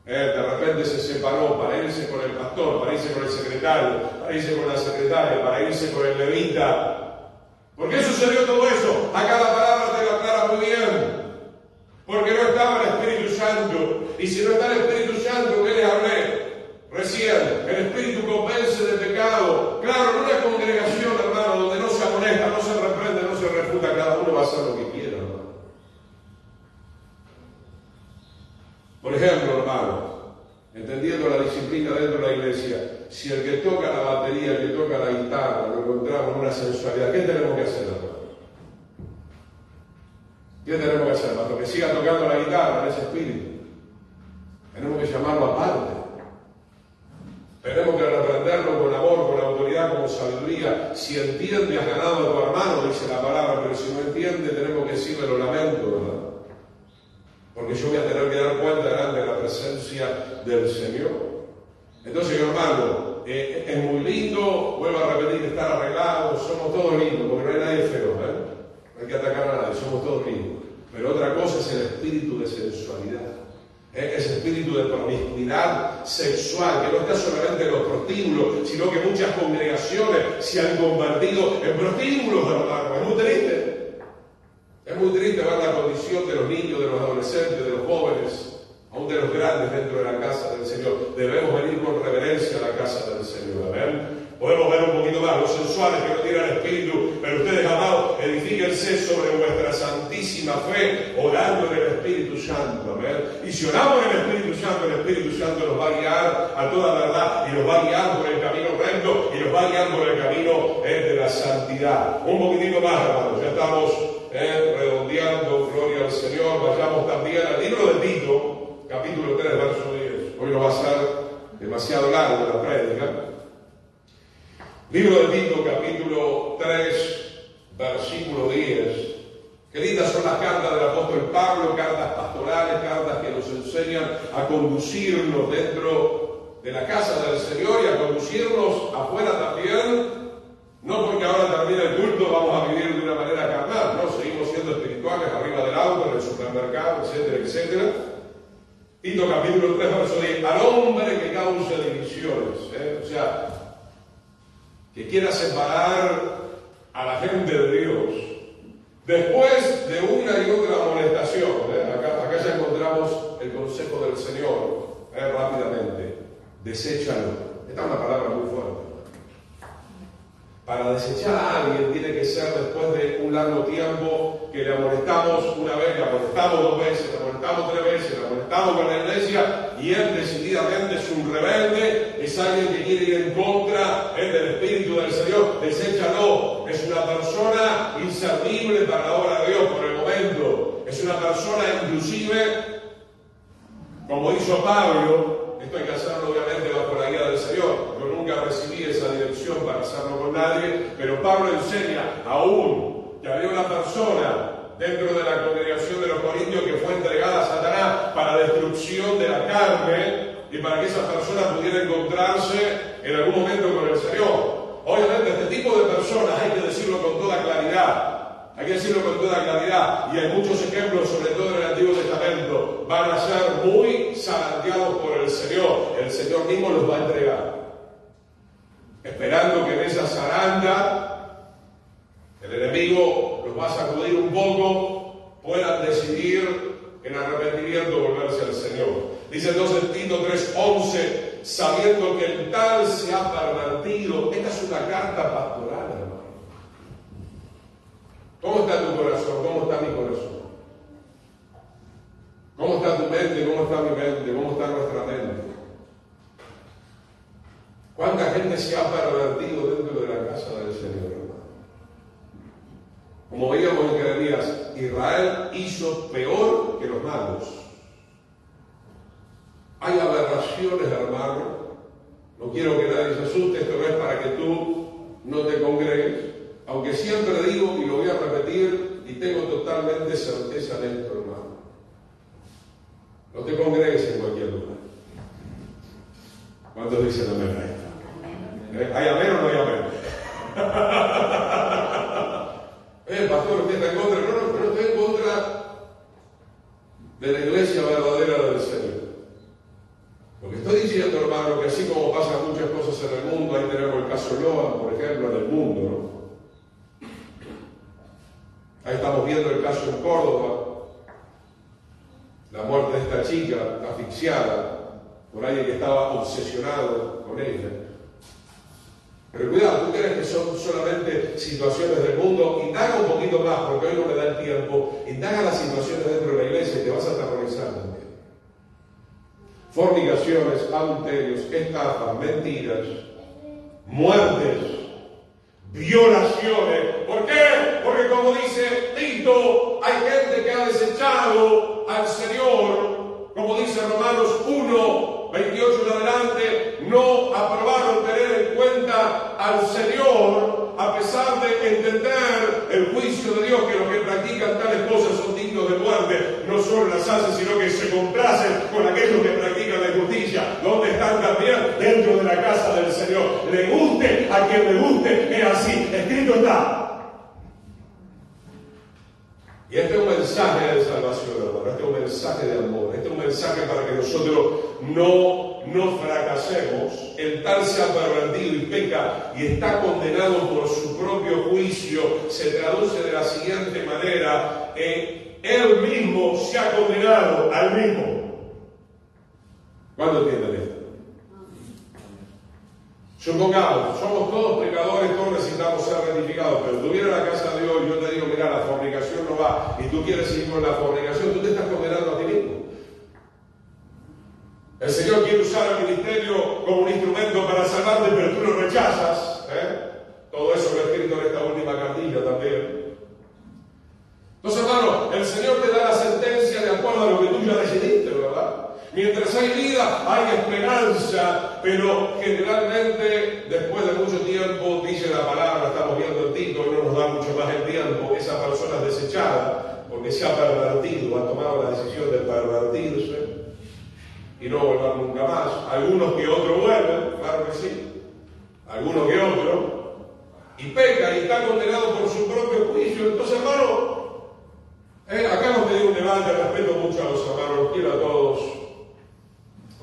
De repente se separó para irse con el pastor, para irse con el secretario, para irse con la secretaria, para irse con el levita. ¿Por qué sucedió todo eso? Acá la palabra te lo aclara muy bien. Porque no estaba el Espíritu Santo. Y si no está el Espíritu Santo, ¿qué les hablé recién? El Espíritu convence de pecado. Claro, en una congregación, hermano, donde no se amonesta, no se reprende, no se refuta, cada uno va a hacer lo que quiera, hermano. Por ejemplo, hermano, entendiendo la disciplina dentro de la iglesia, si el que toca la batería, el que toca la guitarra, lo encontramos en una sensualidad, ¿qué tenemos que hacer, hermano? ¿Qué tenemos que hacer, hermano? Que siga tocando la guitarra en ese espíritu. Tenemos que llamarlo aparte. Tenemos que reprenderlo con amor, con autoridad, con sabiduría. Si entiende, has ganado a tu hermano, dice la palabra, pero si no entiende, tenemos que decirle lo lamento, ¿verdad? Porque yo voy a tener que dar cuenta delante de la presencia del Señor. Entonces, hermano, es muy lindo, vuelvo a repetir, estar arreglados, somos todos lindos, porque no hay nadie feo, ¿eh? No hay que atacar a nadie, somos todos lindos. Pero otra cosa es el espíritu de sensualidad. Ese espíritu de promiscuidad sexual, que no está solamente en los prostíbulos, sino que muchas congregaciones se han convertido en prostíbulos, hermano. Es muy triste. Es muy triste ver la condición de los niños, de los adolescentes, de los jóvenes, aún de los grandes dentro de la casa del Señor. Debemos venir con reverencia a la casa del Señor. Amén. Podemos ver un poquito más los sensuales que no tienen espíritu, pero ustedes, amados, edifíquense sobre vuestra santísima fe, orando en el Espíritu Santo. Amén. Y si oramos en el Espíritu Santo nos va a guiar a toda verdad y nos va a guiar por el camino recto y nos va a guiar por el camino de la santidad. Un poquitito más, hermanos, ya estamos redondeando, gloria al Señor. Vayamos también al libro de Tito, capítulo 3, verso 10. Hoy no va a ser demasiado largo la prédica. Libro de Tito, capítulo 3, versículo 10. Qué lindas son las cartas del apóstol Pablo, cartas pastorales, cartas que nos enseñan a conducirnos dentro de la casa del Señor y a conducirnos afuera también. No porque ahora termine el culto vamos a vivir de una manera carnal, no, seguimos siendo espirituales arriba del auto, en el supermercado, etcétera, etcétera. Tito capítulo 3, verso 10. Al hombre que cause divisiones, o sea, que quiera separar a la gente de Dios, después de una y otra amonestación, acá ya encontramos el consejo del Señor, rápidamente, deséchalo. Esta es una palabra muy fuerte. Para desechar a alguien tiene que ser después de un largo tiempo que le amonestamos una vez, le amonestamos dos veces, le amonestamos tres veces, le amonestamos con la iglesia y él decididamente es un rebelde, es alguien que quiere ir en contra del Espíritu del Señor. Deséchalo. Es una persona inservible para la obra de Dios por el momento. Es una persona inclusive, como hizo Pablo. Esto hay que hacerlo obviamente bajo la guía del Señor. Yo nunca recibí esa dirección para hacerlo con nadie, pero Pablo enseña aún que había una persona dentro de la congregación de los Corintios que fue entregada a Satanás para destrucción de la carne y para que esa persona pudiera encontrarse en algún momento con el Señor. Obviamente este tipo de personas hay que decirlo con toda claridad. Hay que decirlo con toda claridad, y hay muchos ejemplos, sobre todo en el Antiguo Testamento, van a ser muy zarandeados por el Señor. El Señor mismo los va a entregar, esperando que en esa zaranda el enemigo los va a sacudir un poco, puedan decidir en arrepentimiento volverse al Señor. Dice entonces Tito 3:11, sabiendo que el tal se ha pervertido. Esta es una carta pastoral, hermano. ¿Cómo está tu corazón? ¿Cómo está mi corazón? ¿Cómo está tu mente? ¿Cómo está mi mente? ¿Cómo está nuestra mente? ¿Cuánta gente se ha pervertido dentro de la casa del Señor, hermano? Como veíamos en Jeremías, Israel hizo peor que los malos. Hay aberraciones, hermano. No quiero que nadie se asuste, esto no es para que tú no te congregues. Aunque siempre digo, y lo voy a repetir, y tengo totalmente certeza de esto, hermano. No te congregues en cualquier lugar. ¿Cuántos dicen amén a esto? ¿Hay amén o no hay amén? Pastor, ¿usted está en contra? No estoy en contra de la iglesia verdadera del Señor. Lo que estoy diciendo, hermano, que así como pasan muchas cosas en el mundo, ahí tenemos el caso Noah, por ejemplo, en el mundo, ¿no? Ahí estamos viendo el caso en Córdoba, la muerte de esta chica asfixiada por alguien que estaba obsesionado con ella. Pero cuidado, tú crees que son solamente situaciones del mundo. Indaga un poquito más, porque hoy no me da el tiempo. Indaga las situaciones dentro de la iglesia y te vas a aterrorizar también. Fornicaciones, adulterios, estafas, mentiras, muertes, violaciones. ¿Por qué? Porque como dice Tito, hay gente que ha desechado al Señor. Como dice Romanos 1, 28 en adelante, no aprobaron tener en cuenta al Señor, a pesar de entender el juicio de Dios, que los que practican tales cosas son dignos de muerte. No solo las hacen, sino que se complacen con aquellos que practican la injusticia. ¿Dónde están también? Dentro de la casa del Señor. Le guste a quien le guste, es así. Escrito está. Y este es un mensaje de salvación, hermano. Este es un mensaje de amor. Este es un mensaje para que nosotros no fracasemos. El tal se ha pervertido y peca y está condenado por su propio juicio. Se traduce de la siguiente manera: él mismo se ha condenado al mismo. ¿Cuándo entienden esto? Supongamos, somos todos pecadores, todos necesitamos ser rectificados, pero tú vienes a la casa de Dios y yo te digo, mira, la fornicación no va, y tú quieres seguir con la fornicación, tú te estás condenando a ti mismo. El Señor quiere usar el ministerio como un instrumento para salvarte, pero tú lo rechazas. Todo eso lo he escrito en esta última cartilla también. Entonces, hermano, el Señor te da la sentencia de acuerdo a lo que tú ya decidiste, ¿verdad? Mientras hay vida, hay esperanza, pero generalmente, después de mucho tiempo, dice la palabra, estamos viendo en Tito, y no nos da mucho más el tiempo, esa persona es desechada, porque se ha pervertido, ha tomado la decisión de pervertirse, y no volver nunca más. Algunos que otros vuelven, claro que sí, algunos que otros, y peca y está condenado por su propio juicio. Entonces, hermano, acá hemos tenido un debate, respeto mucho a los hermanos, quiero a todos.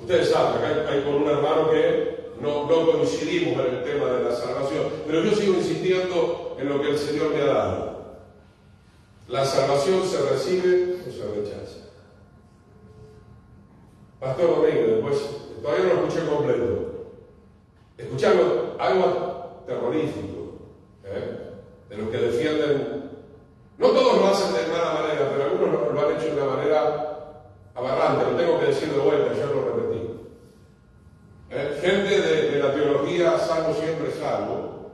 Ustedes saben, acá hay con un hermano que no coincidimos en el tema de la salvación, pero yo sigo insistiendo en lo que el Señor me ha dado. La salvación se recibe o se rechaza. Pastor Domingo, después, todavía no lo escuché completo. Escuchando algo terrorífico, de los que defienden. No todos lo hacen de mala manera, pero algunos lo han hecho de una manera aberrante. Lo tengo que decir de vuelta, ya lo repetí. Gente de la teología, salvo siempre salvo.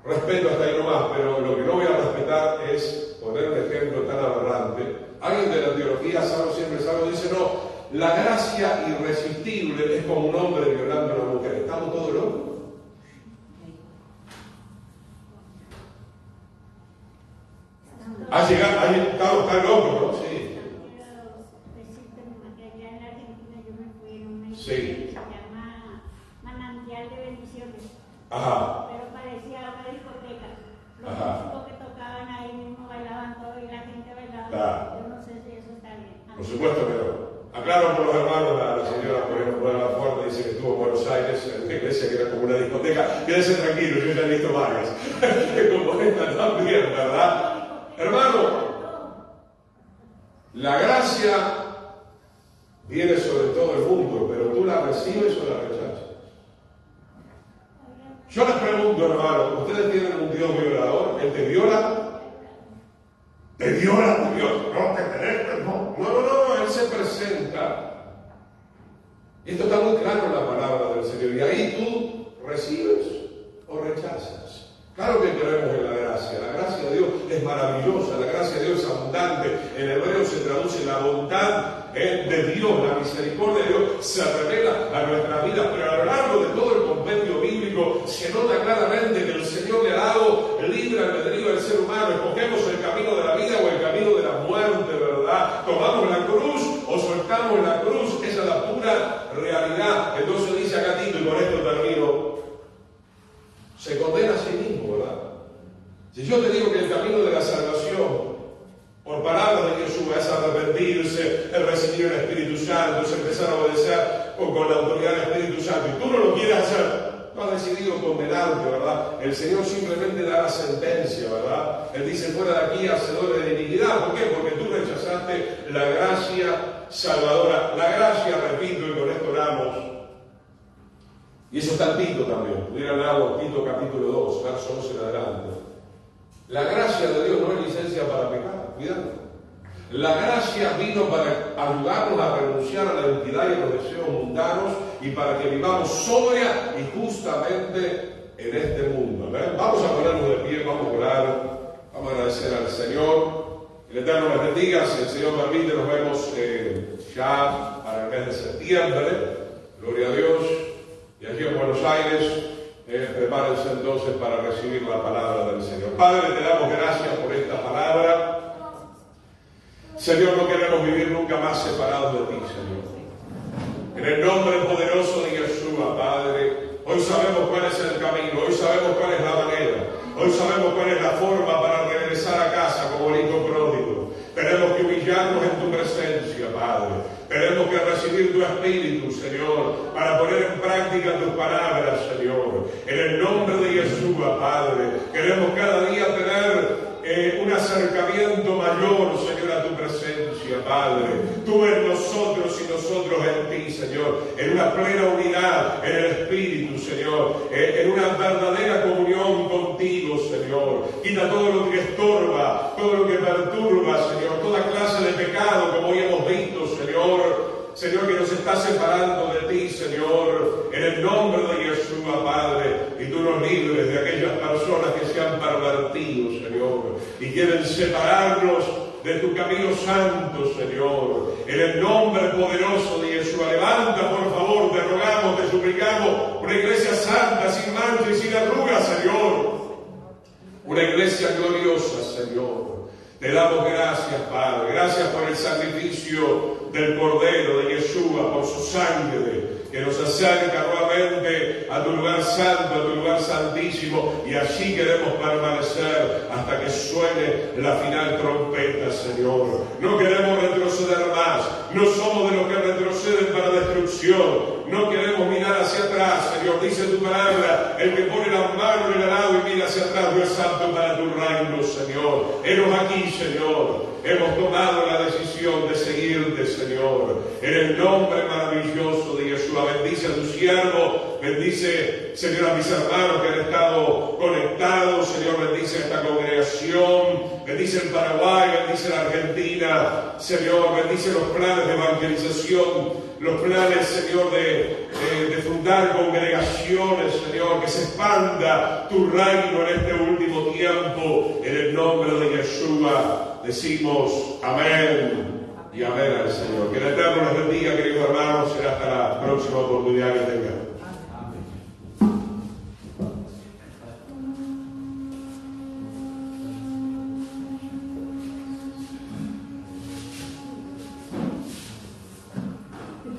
Respeto hasta ahí nomás, pero lo que no voy a respetar es poner un ejemplo tan aberrante. Alguien de la teología, salvo siempre salvo, dice, no, la gracia irresistible es como un hombre violando a una mujer. ¿Estamos todos locos? Estamos tan locos, ¿no? Sí. Sí. Se llama Manantial de Bendiciones. Ajá. Pero parecía una discoteca. Los Ajá. músicos que tocaban ahí mismo bailaban todo y la gente bailaba. Claro. Yo no sé si eso está bien. Por supuesto que no. Aclaro por los hermanos, la señora, por ejemplo, de la Fuerte dice que estuvo en Buenos Aires, en una iglesia que era como una discoteca. Quédese tranquilo, yo ya he visto varias. Como esta también, ¿verdad? Hermano, la gracia viene sobre todo el mundo, pero tú la recibes o la rechazas. Yo les pregunto, hermano, ¿ustedes tienen un Dios violador? ¿Él te viola? ¿Te viola? ¿Te viola? No, te tenés, no. No, Él se presenta. Y esto está muy claro en la palabra del Señor. Y ahí tú recibes o rechazas. Claro que creemos en la gracia. La gracia de Dios es maravillosa. La gracia de Dios es abundante. En hebreo se traduce la bondad de Dios, la misericordia de Dios se revela a nuestras vidas, pero a lo largo de todo el compendio bíblico se nota claramente que el Señor le ha dado el libre albedrío del ser humano. Escogemos el camino de la vida o el camino de la muerte, ¿verdad? Tomamos la cruz o soltamos la cruz. Esa es la pura realidad. Entonces dice acá Tito, y con esto termino, se condena a sí mismo, ¿verdad? Si yo te digo que el camino de la salvación, por palabras de Jesús, es arrepentirse, es recibir el Espíritu Santo, es empezar a obedecer con la autoridad del Espíritu Santo, y tú no lo quieres hacer, tú has decidido condenarte, ¿verdad? El Señor simplemente da la sentencia, ¿verdad? Él dice, fuera de aquí, hacedores de iniquidad. ¿Por qué? Porque tú rechazaste la gracia salvadora. La gracia, repito, y con esto oramos. Y eso está en Tito también. Pudiera leerlo, Tito capítulo 2, verso 11 en adelante. La gracia de Dios no es licencia para pecar, cuidado. La gracia vino para ayudarnos a renunciar a la iniquidad y a los deseos mundanos y para que vivamos sobria y justamente en este mundo. ¿Ven? Vamos a ponernos de pie, vamos a orar, vamos a agradecer al Señor. El Eterno nos bendiga. Si el Señor permite, nos vemos ya para el mes de septiembre. Gloria a Dios. Y aquí en Buenos Aires, prepárense entonces para recibir la palabra del Señor. Padre, te damos gracias por esta palabra. Señor, no queremos vivir nunca más separados de ti, Señor. En el nombre poderoso de Yeshua, Padre, hoy sabemos cuál es el camino, hoy sabemos cuál es la manera, hoy sabemos cuál es la forma para regresar a casa como el hijo pródigo. Tenemos que humillarnos en tu presencia, Padre. Tenemos que recibir tu Espíritu, Señor, para poner en práctica tus palabras, Señor. En el nombre de Yeshua, Padre, queremos cada día tener un acercamiento mayor, Señor, a tu presencia. iglesia, Padre. Tú en nosotros y nosotros en ti, Señor, en una plena unidad en el Espíritu, Señor, en una verdadera comunión contigo, Señor. Quita todo lo que estorba, todo lo que perturba, Señor, toda clase de pecado, como hoy hemos visto, Señor. Señor, que nos está separando de ti, Señor, en el nombre de Yeshua, Padre, y tú nos libres de aquellas personas que se han pervertido, Señor, y quieren separarnos de tu camino santo, Señor, en el nombre poderoso de Yeshua. Levanta, por favor, te rogamos, te suplicamos, una iglesia santa, sin mancha y sin arrugas, Señor, una iglesia gloriosa, Señor. Te damos gracias, Padre, gracias por el sacrificio del Cordero de Yeshua, por su sangre, que nos acerca nuevamente a tu lugar santo, a tu lugar santísimo, y allí queremos permanecer hasta que suene la final trompeta, Señor. No queremos retroceder más, no somos de los que retroceden para destrucción, no queremos mirar hacia atrás, Señor. Dice tu palabra, el que pone la mano en el arado y mira hacia atrás no es apto para tu reino, Señor. Henos aquí, Señor. Hemos tomado la decisión de seguirte, Señor. En el nombre maravilloso de Yeshua, bendice a tu siervo, bendice, Señor, a mis hermanos que han estado conectados, Señor, bendice a esta congregación, bendice el Paraguay, bendice la Argentina, Señor, bendice los planes de evangelización, los planes, Señor, de fundar congregaciones, Señor, que se expanda tu reino en este último tiempo, en el nombre de Yeshua. Decimos amén y amén al Señor. Que el Eterno les bendiga, queridos hermanos. Será hasta la próxima oportunidad que tengan.